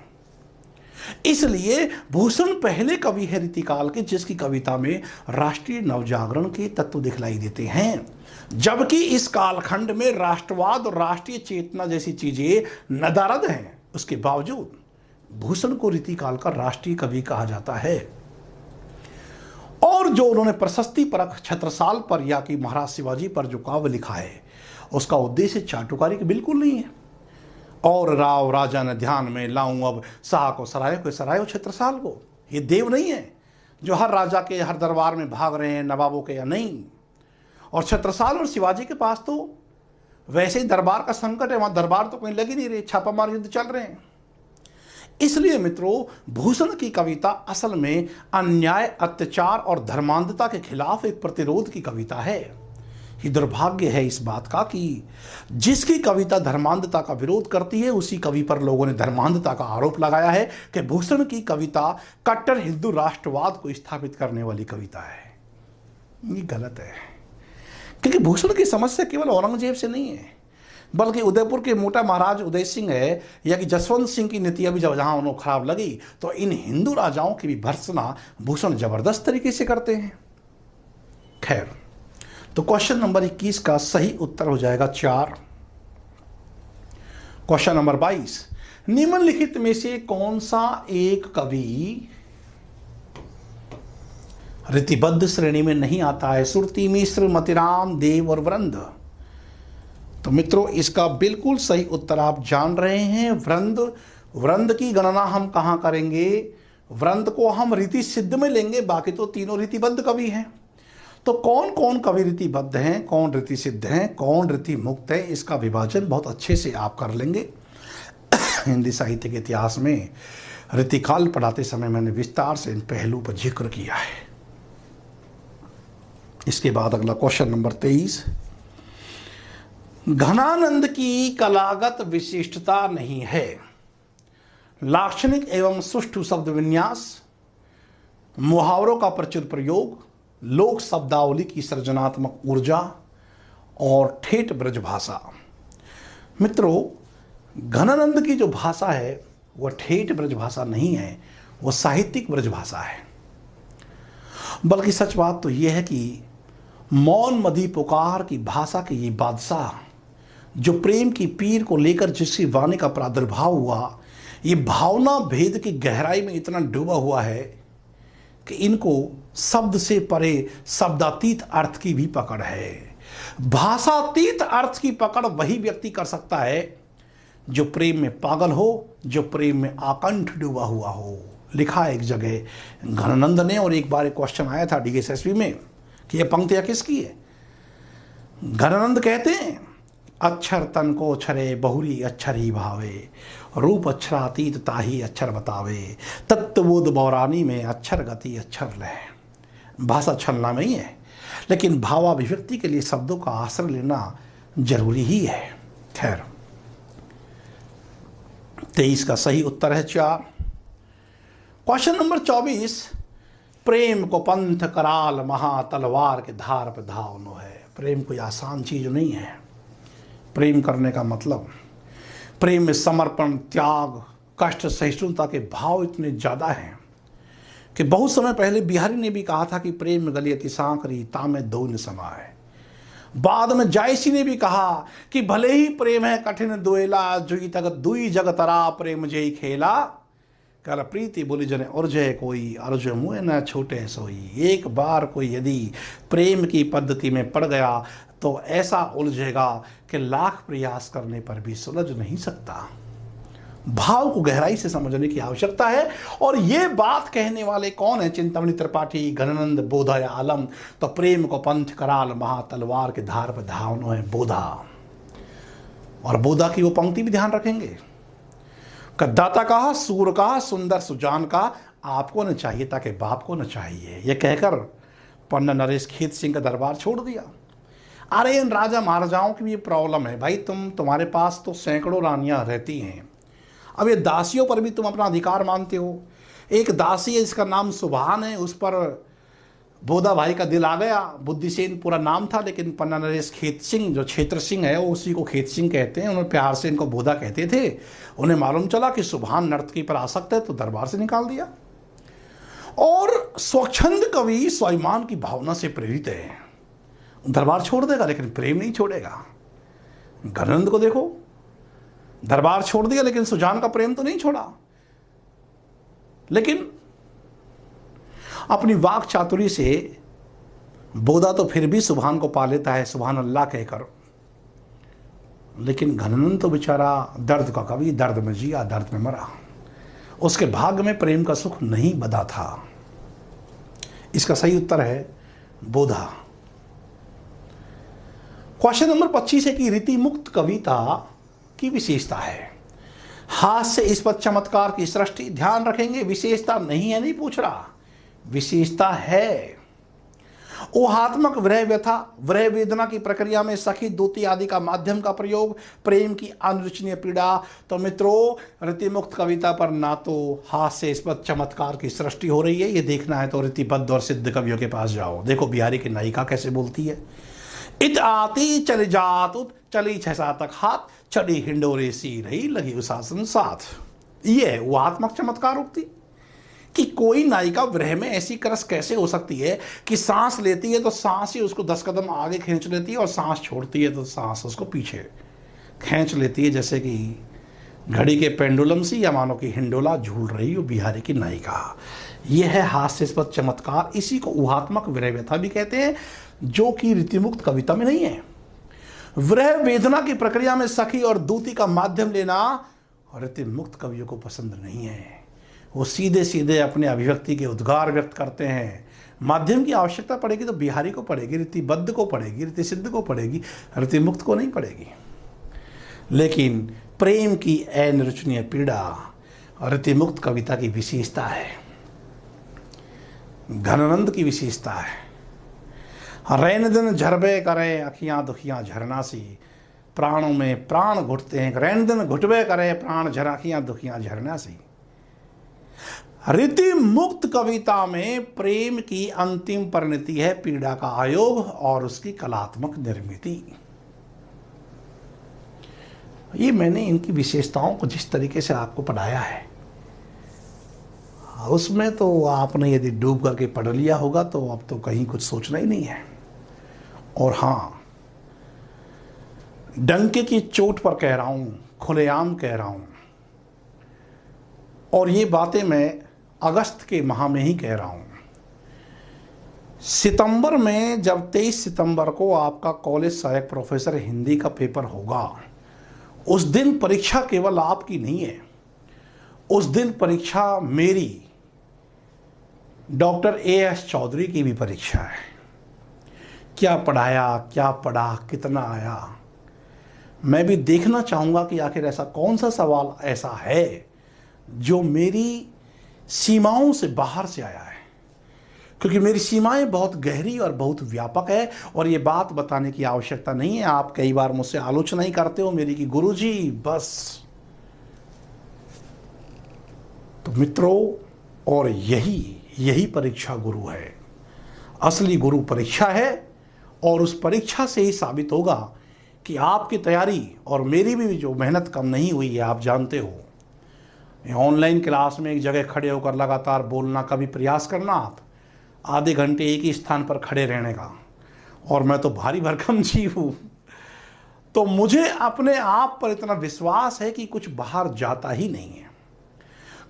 इसलिए भूषण पहले कवि है रीतिकाल के जिसकी कविता में राष्ट्रीय नवजागरण के तत्व दिखलाई देते हैं, जबकि इस कालखंड में राष्ट्रवाद और राष्ट्रीय चेतना जैसी चीजें नदारद हैं। उसके बावजूद भूषण को रीतिकाल का राष्ट्रीय कवि कहा जाता है। और जो उन्होंने प्रशस्ति परख छत्रसाल पर या कि महाराज शिवाजी पर जो काव्य लिखा है उसका उद्देश्य चाटुकारी बिल्कुल नहीं है। और राव राजा ने ध्यान में लाऊं अब शाह को सरायो छत्रसाल को, ये देव नहीं है जो हर राजा के हर दरबार में भाग रहे हैं, नवाबों के या नहीं। और छत्रसाल और शिवाजी के पास तो वैसे ही दरबार का संकट है, वहां दरबार तो कहीं लग ही नहीं रहे, छापामार युद्ध चल रहे हैं। इसलिए मित्रों, भूषण की कविता असल में अन्याय, अत्याचार और धर्मांधता के खिलाफ एक प्रतिरोध की कविता है। ये दुर्भाग्य है इस बात का कि जिसकी कविता धर्मांधता का विरोध करती है उसी कवि पर लोगों ने धर्मांधता का आरोप लगाया है कि भूषण की कविता कट्टर हिंदू राष्ट्रवाद को स्थापित करने वाली कविता है। ये गलत है, क्योंकि भूषण की समस्या केवल औरंगजेब से नहीं है, बल्कि उदयपुर के मोटा महाराज उदय सिंह है या कि जसवंत सिंह की नीतियां भी जब जहां उन्हें खराब लगी तो इन हिंदू राजाओं की भी भर्त्सना भूषण जबरदस्त तरीके से करते हैं। खैर, तो क्वेश्चन नंबर 21 का सही उत्तर हो जाएगा 4। क्वेश्चन नंबर 22, निम्नलिखित में से कौन सा एक कवि रीतिबद्ध श्रेणी में नहीं आता है? सुरती, मिश्र, मतिराम, देव और वृंद। तो मित्रों, इसका बिल्कुल सही उत्तर आप जान रहे हैं, वृंद। वृंद की गणना हम कहां करेंगे? वृंद को हम रीति सिद्ध में लेंगे, बाकी तो तीनों रीतिबद्ध कवि हैं। तो कौन कौन कवि रीतिबद्ध हैं, कौन रीति सिद्ध हैं, कौन रीति मुक्त है, इसका विभाजन बहुत अच्छे से आप कर लेंगे। हिंदी साहित्य के इतिहास में रीतिकाल पढ़ाते समय मैंने विस्तार से इन पहलू पर जिक्र किया है। इसके बाद अगला क्वेश्चन नंबर 23, घनानंद की कलागत विशिष्टता नहीं है। लाक्षणिक एवं सुष्ठु शब्द विन्यास, मुहावरों का प्रचुर प्रयोग, लोक शब्दावली की सृजनात्मक ऊर्जा और ठेठ ब्रज भाषा। मित्रों, घनानंद की जो भाषा है वह ठेठ ब्रज भाषा नहीं है, वह साहित्यिक ब्रज भाषा है। बल्कि सच बात तो यह है कि मौन मदी पुकार की भाषा के ये बादशाह जो प्रेम की पीर को लेकर जिसकी वाणी का प्रादुर्भाव हुआ, ये भावना भेद की गहराई में इतना डूबा हुआ है कि इनको शब्द से परे शब्दातीत अर्थ की भी पकड़ है। भाषातीत अर्थ की पकड़ वही व्यक्ति कर सकता है जो प्रेम में पागल हो, जो प्रेम में आकंठ डूबा हुआ हो। लिखा है एक जगह घनानंद ने, और एक बार एक क्वेश्चन आया था DSSB में कि यह पंक्तियां किसकी है। घनानंद कहते हैं, अक्षर तन को छरे बहुरी अक्षर ही भावे, रूप अक्षरातीत ताही अक्षर बतावे, तत्वबोध बौरानी में अक्षर गति अक्षर लय। भाषा छलना नहीं है, लेकिन भावाभिव्यक्ति के लिए शब्दों का आश्रय लेना जरूरी ही है। खैर, 23 का सही उत्तर है 4। क्वेश्चन नंबर 24, प्रेम को पंथ कराल महा तलवार के धार पे धावनो है। प्रेम कोई आसान चीज नहीं है। प्रेम करने का मतलब, प्रेम में समर्पण, त्याग, कष्ट, सहिष्णुता के भाव इतने ज़्यादा हैं कि बहुत समय पहले बिहारी ने भी कहा था कि प्रेम गली अति सांकरी तामे दो न समाए। बाद में जायसी ने भी कहा कि भले ही प्रेम है कठिन दुएला, जुई तक दुई जगतरा प्रेम जय खेला, कर प्रीति बोली जने उर्जय कोई, अर्ज मुँह न छोटे सोई। एक बार कोई यदि प्रेम की पद्धति में पड़ गया तो ऐसा उलझेगा कि लाख प्रयास करने पर भी सुलझ नहीं सकता। भाव को गहराई से समझने की आवश्यकता है। और ये बात कहने वाले कौन है? चिंतामणि त्रिपाठी, घनानंद, बोधा या आलम। तो प्रेम को पंथ कराल महा तलवार के धार पर धावनो है बोधा। और बोधा की वो पंक्ति भी ध्यान रखेंगे, कदाता कहा, सूर कहा, सुंदर सुजान का, आपको न चाहिए ताकि बाप को न चाहिए। ये कहकर पन्ना नरेश खेत सिंह का दरबार छोड़ दिया। अरे इन राजा महाराजाओं की भी ये प्रॉब्लम है भाई, तुम्हारे पास तो सैकड़ों रानियां रहती हैं, अब ये दासियों पर भी तुम अपना अधिकार मानते हो। एक दासी है जिसका नाम सुभान है, उस पर बोधा भाई का दिल आ गया। बुद्धिसेन पूरा नाम था, लेकिन पन्ना नरेश खेत सिंह जो क्षेत्र सिंह है वो उसी को खेत सिंह कहते हैं, उन्होंने प्यार से इनको बोधा कहते थे। उन्हें मालूम चला कि सुभान नर्तकी पर आसक्त है, तो दरबार से निकाल दिया। और स्वच्छंद कवि स्वाभिमान की भावना से प्रेरित है, दरबार छोड़ देगा लेकिन प्रेम नहीं छोड़ेगा। घनानंद को देखो, दरबार छोड़ दिया लेकिन सुजान का प्रेम तो नहीं छोड़ा। लेकिन अपनी वाक चातुरी से बोधा तो फिर भी सुभान को पा लेता है, सुभान अल्लाह कहकर। लेकिन घनानंद तो बेचारा दर्द का कवि, दर्द में जिया दर्द में मरा। उसके भाग्य में प्रेम का सुख नहीं बधा था। इसका सही उत्तर है बोधा। क्वेश्चन नंबर 25 है कि रीति मुक्त कविता की विशेषता है। हास्य इस पर चमत्कार की सृष्टि, ध्यान रखेंगे विशेषता नहीं है, नहीं पूछ रहा, विशेषता है। ऊहात्मक विरह व्यथा, विरह वेदना की प्रक्रिया में सखी दूती आदि का माध्यम का प्रयोग, प्रेम की अनिर्वचनीय पीड़ा। तो मित्रों रीतिमुक्त कविता पर ना तो हास्य इस पर चमत्कार की सृष्टि हो रही है, ये देखना है तो रीतिबद्ध और सिद्ध कवियों के पास जाओ। देखो बिहारी की नायिका कैसे बोलती है, इत आती चल जात उत चली 6-7 तक हाथ, चली हिंडोरे सी रही लगी उसासन साथ। ये है ऊहात्मक चमत्कार उक्ति कि कोई नायिका विरह में ऐसी करस कैसे हो सकती है कि सांस लेती है तो सांस ही उसको 10 कदम आगे खींच लेती है, और सांस छोड़ती है तो सांस उसको पीछे खींच लेती है, जैसे कि घड़ी के पेंडुलम सी, या मानो कि हिंडोला झूल रही हो बिहारी की नायिका। यह है हास्यास्पद चमत्कार, इसी को ऊहात्मक विरह व्यथा भी कहते हैं, जो कि रीतिमुक्त कविता में नहीं है। विरह वेदना की प्रक्रिया में सखी और दूती का माध्यम लेना रीतिमुक्त कवियों को पसंद नहीं है। वो सीधे सीधे अपने अभिव्यक्ति के उद्गार व्यक्त करते हैं। माध्यम की आवश्यकता पड़ेगी तो बिहारी को पड़ेगी, रीतिबद्ध को पड़ेगी, रीतिसिद्ध को पड़ेगी, रीतिमुक्त को नहीं पड़ेगी। लेकिन प्रेम की अनिर्वचनीय पीड़ा रीतिमुक्त कविता की विशेषता है, घनानंद की विशेषता है। रैन दिन झरबे करे अखियां दुखियां झरना सी, प्राणों में प्राण घुटते हैं, रैन दिन घुटबे करे प्राण झर अखियां दुखियां झरना सी। रीति मुक्त कविता में प्रेम की अंतिम परिणति है पीड़ा का आयोग और उसकी कलात्मक निर्मिति। ये मैंने इनकी विशेषताओं को जिस तरीके से आपको पढ़ाया है, उसमें तो आपने यदि डूब करके पढ़ लिया होगा तो अब तो कहीं कुछ सोचना ही नहीं है। और हाँ, डंके की चोट पर कह रहा हूं, खुलेआम कह रहा हूं, और ये बातें मैं अगस्त के माह में ही कह रहा हूं। सितंबर में जब 23 सितंबर को आपका कॉलेज सहायक प्रोफेसर हिंदी का पेपर होगा, उस दिन परीक्षा केवल आपकी नहीं है, उस दिन परीक्षा मेरी, डॉक्टर A.S. चौधरी की भी परीक्षा है। क्या पढ़ाया, क्या पढ़ा, कितना आया, मैं भी देखना चाहूँगा कि आखिर ऐसा कौन सा सवाल ऐसा है जो मेरी सीमाओं से बाहर से आया है, क्योंकि मेरी सीमाएं बहुत गहरी और बहुत व्यापक है। और ये बात बताने की आवश्यकता नहीं है। आप कई बार मुझसे आलोचना ही करते हो मेरी कि गुरुजी बस। तो मित्रों, और यही परीक्षा गुरु है, असली गुरु परीक्षा है। और उस परीक्षा से ही साबित होगा कि आपकी तैयारी और मेरी भी जो मेहनत कम नहीं हुई है। आप जानते हो, ऑनलाइन क्लास में एक जगह खड़े होकर लगातार बोलना, कभी प्रयास करना आप आधे घंटे एक ही स्थान पर खड़े रहने का, और मैं तो भारी भरकम जीव हूँ, तो मुझे अपने आप पर इतना विश्वास है कि कुछ बाहर जाता ही नहीं है,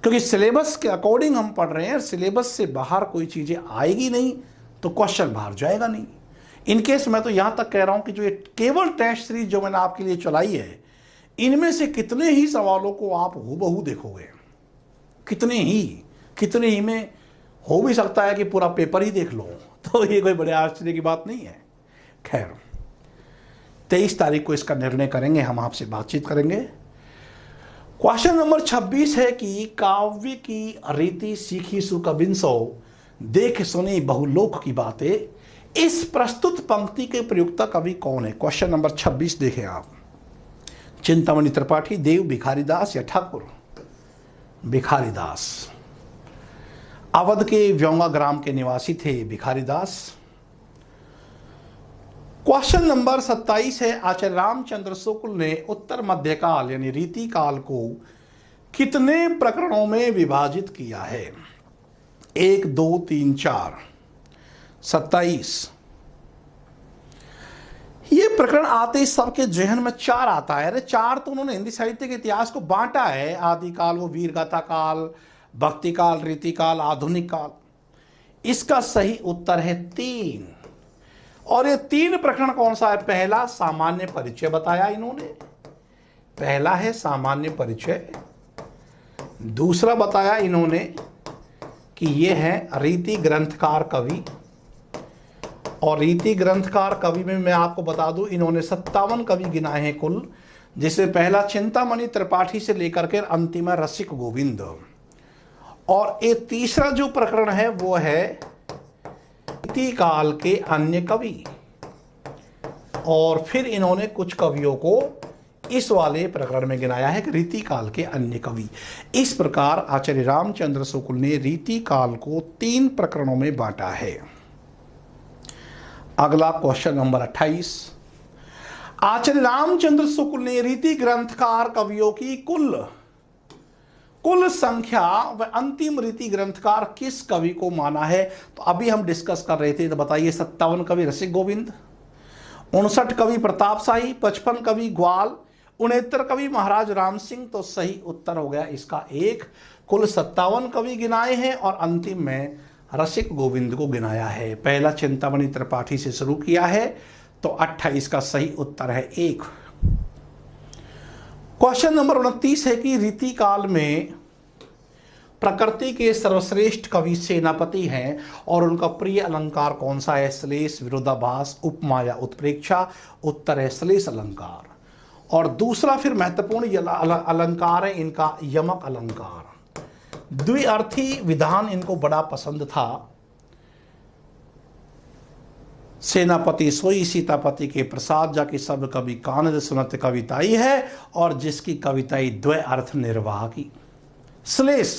क्योंकि सिलेबस के अकॉर्डिंग हम पढ़ रहे हैं। सिलेबस से बाहर कोई चीज़ें आएगी नहीं तो क्वेश्चन बाहर जाएगा नहीं। इनकेस मैं तो यहाँ तक कह रहा हूँ कि जो ये केवल टेस्ट सीरीज जो मैंने आपके लिए चलाई है, इनमें से कितने ही सवालों को आप हूबहू देखोगे, कितने ही में हो भी सकता है कि पूरा पेपर ही देख लो, तो ये कोई बड़े आश्चर्य की बात नहीं है। खैर, 23 तारीख को इसका निर्णय करेंगे, हम आपसे बातचीत करेंगे। क्वेश्चन नंबर 26 है कि काव्य की रीति सीखी सुकबिंसो, देख सुनी बहुलोक की बातें, इस प्रस्तुत पंक्ति के प्रयुक्ता कवि कौन है? क्वेश्चन नंबर 26 देखें आप। चिंतामणि त्रिपाठी, देव भिखारीदास या ठाकुर? भिखारीदास। अवध के व्योंगा ग्राम के निवासी थे भिखारी दास। क्वेश्चन नंबर 27 है, आचार्य रामचंद्र शुक्ल ने उत्तर मध्यकाल यानी रीति काल को कितने प्रकरणों में विभाजित किया है? 1, 2, 3, 4। 27 ये प्रकरण आते ही सबके जहन में 4 आता है। अरे 4 तो उन्होंने हिंदी साहित्य के इतिहास को बांटा है, आदिकाल, वो वीरगाथा काल, भक्ति काल, रीति काल, आधुनिक काल। इसका सही उत्तर है 3। और ये 3 प्रकरण कौन सा है? पहला सामान्य परिचय बताया इन्होंने, पहला है सामान्य परिचय। दूसरा बताया इन्होंने कि ये है रीति ग्रंथकार कवि, और रीति ग्रंथकार कवि में मैं आपको बता दूं इन्होंने 57 कवि गिनाए हैं कुल, जिसमें पहला चिंतामणि त्रिपाठी से लेकर के अंतिम है रसिक गोविंद। और ये तीसरा जो प्रकरण है वो है रीति काल के अन्य कवि, और फिर इन्होंने कुछ कवियों को इस वाले प्रकरण में गिनाया है कि रीति काल के अन्य कवि। इस प्रकार आचार्य रामचंद्र शुक्ल ने रीति काल को 3 प्रकरणों में बांटा है। अगला क्वेश्चन नंबर 28, आचार्य रामचंद्र शुक्ल ने रीति ग्रंथकार कवियों की कुल संख्या व अंतिम रीति ग्रंथकार किस कवि को माना है? तो अभी हम डिस्कस कर रहे थे, तो बताइए। 57 कवि रसिक गोविंद, 59 कवि प्रताप शाही, 55 कवि ग्वाल, 69 कवि महाराज राम सिंह। तो सही उत्तर हो गया इसका 1। कुल 57 कवि गिनाए हैं और अंतिम में रसिक गोविंद को गिनाया है। पहला चिंतामणि त्रिपाठी से शुरू किया है, तो 28 का सही उत्तर है 1। क्वेश्चन नंबर 29 है कि रीति काल में प्रकृति के सर्वश्रेष्ठ कवि सेनापति हैं और उनका प्रिय अलंकार कौन सा है? श्लेष, विरोधाभास, उपमा या उत्प्रेक्षा। उत्तर है श्लेष अलंकार। और दूसरा फिर महत्वपूर्ण अलंकार है इनका यमक अलंकार। द्विअर्थी विधान इनको बड़ा पसंद था। सेनापति सोई सीतापति के प्रसाद जाके सब कवि कानद सुनत कविताई है, और जिसकी कविताई द्वय अर्थ निर्वाह की। श्लेष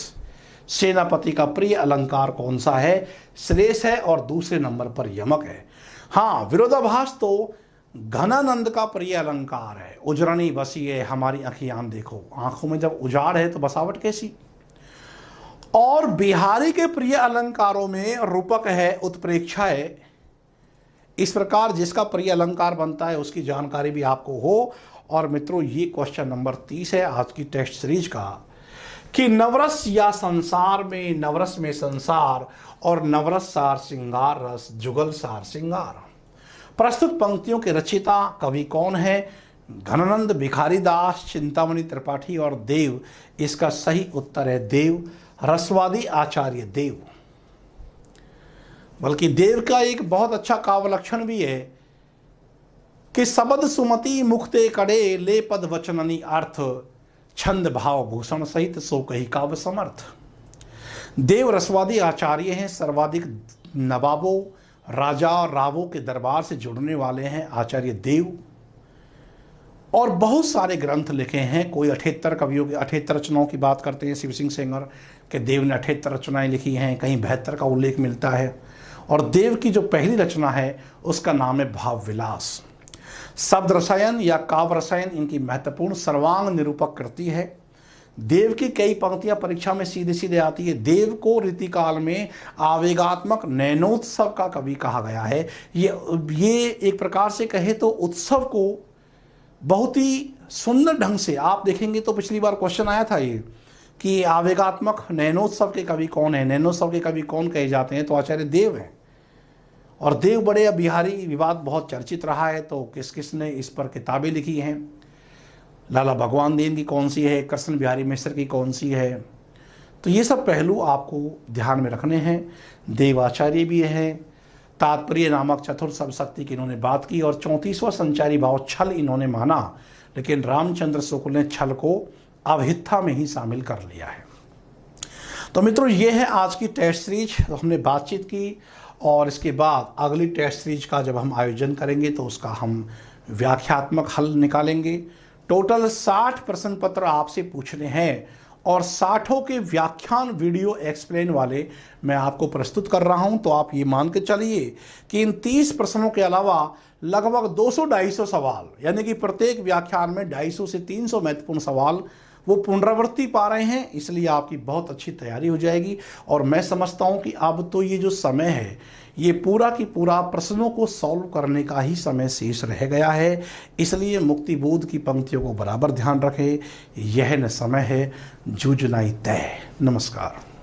सेनापति का प्रिय अलंकार कौन सा है? श्लेष है, और दूसरे नंबर पर यमक है। हाँ, विरोधाभास तो घनानंद का प्रिय अलंकार है। उजरणी बसिए हमारी अखियां देखो, आंखों में जब उजाड़ है तो बसावट कैसी। और बिहारी के प्रिय अलंकारों में रूपक है, उत्प्रेक्षा है। इस प्रकार जिसका प्रिय अलंकार बनता है उसकी जानकारी भी आपको हो। और मित्रों, ये क्वेश्चन नंबर 30 है आज की टेस्ट सीरीज का कि नवरस या संसार में, नवरस में संसार और नवरस सार श्रृंगार रस जुगल सार श्रृंगार। प्रस्तुत पंक्तियों के रचिता कवि कौन है? घनानंद, भिखारी दास, चिंतामणि त्रिपाठी और देव। इसका सही उत्तर है देव, रसवादी आचार्य देव। बल्कि देव का एक बहुत अच्छा काव्य लक्षण भी है कि सबद सुमति मुक्ते कड़े ले पद वचननी अर्थ छंद भाव भूषण सहित सो कही काव्य समर्थ। देव रसवादी आचार्य हैं, सर्वाधिक नवाबों, राजा और रावों के दरबार से जुड़ने वाले हैं आचार्य देव, और बहुत सारे ग्रंथ लिखे हैं। कोई 78 कवियों की 78 रचनाओं की बात करते हैं शिव सिंह सेंगर के देव ने 78 रचनाएं लिखी हैं, कहीं 72 का उल्लेख मिलता है। और देव की जो पहली रचना है उसका नाम है भाव विलास। शब्द रसायन या काव्य रसायन इनकी महत्वपूर्ण सर्वांग निरूपक कृति है। देव की कई पंक्तियां परीक्षा में सीधे सीधे आती है। देव को रीतिकाल में आवेगात्मक नयनोत्सव का कवि कहा गया है। ये एक प्रकार से कहे तो उत्सव को बहुत ही सुंदर ढंग से, आप देखेंगे तो पिछली बार क्वेश्चन आया था ये कि आवेगात्मक नयनोत्सव के कवि कौन है, नयनोत्सव के कवि कौन कहे जाते हैं? तो आचार्य देव हैं। और देव बड़े बिहारी विवाद बहुत चर्चित रहा है, तो किस किस ने इस पर किताबें लिखी हैं? लाला भगवान देव की कौन सी है, कृष्ण बिहारी मिश्र की कौन सी है? तो ये सब पहलू आपको ध्यान में रखने हैं। देवाचार्य भी हैं, तात्पर्य नामक चतुर्थ शब्दशक्ति की इन्होंने बात की, और 34वां संचारी भाव छल इन्होंने माना, लेकिन रामचंद्र शुक्ल ने छल को अवहिता में ही शामिल कर लिया है। तो मित्रों, ये है आज की टेस्ट सीरीज। हमने बातचीत की, और इसके बाद अगली टेस्ट सीरीज का जब हम आयोजन करेंगे तो उसका हम व्याख्यात्मक हल निकालेंगे। टोटल 60 प्रश्न पत्र आपसे पूछने हैं, और 60 के व्याख्यान वीडियो एक्सप्लेन वाले मैं आपको प्रस्तुत कर रहा हूं। तो आप ये मान के चलिए कि इन 30 प्रश्नों के अलावा लगभग 200-250 सवाल, यानी कि प्रत्येक व्याख्यान में 250 से 300 महत्वपूर्ण सवाल वो पुनरावृत्ति पा रहे हैं, इसलिए आपकी बहुत अच्छी तैयारी हो जाएगी। और मैं समझता हूं कि अब तो ये जो समय है, ये पूरा की पूरा प्रश्नों को सॉल्व करने का ही समय शेष रह गया है। इसलिए मुक्तिबोध की पंक्तियों को बराबर ध्यान रखें। यह न समय है जूझना ही तय। नमस्कार।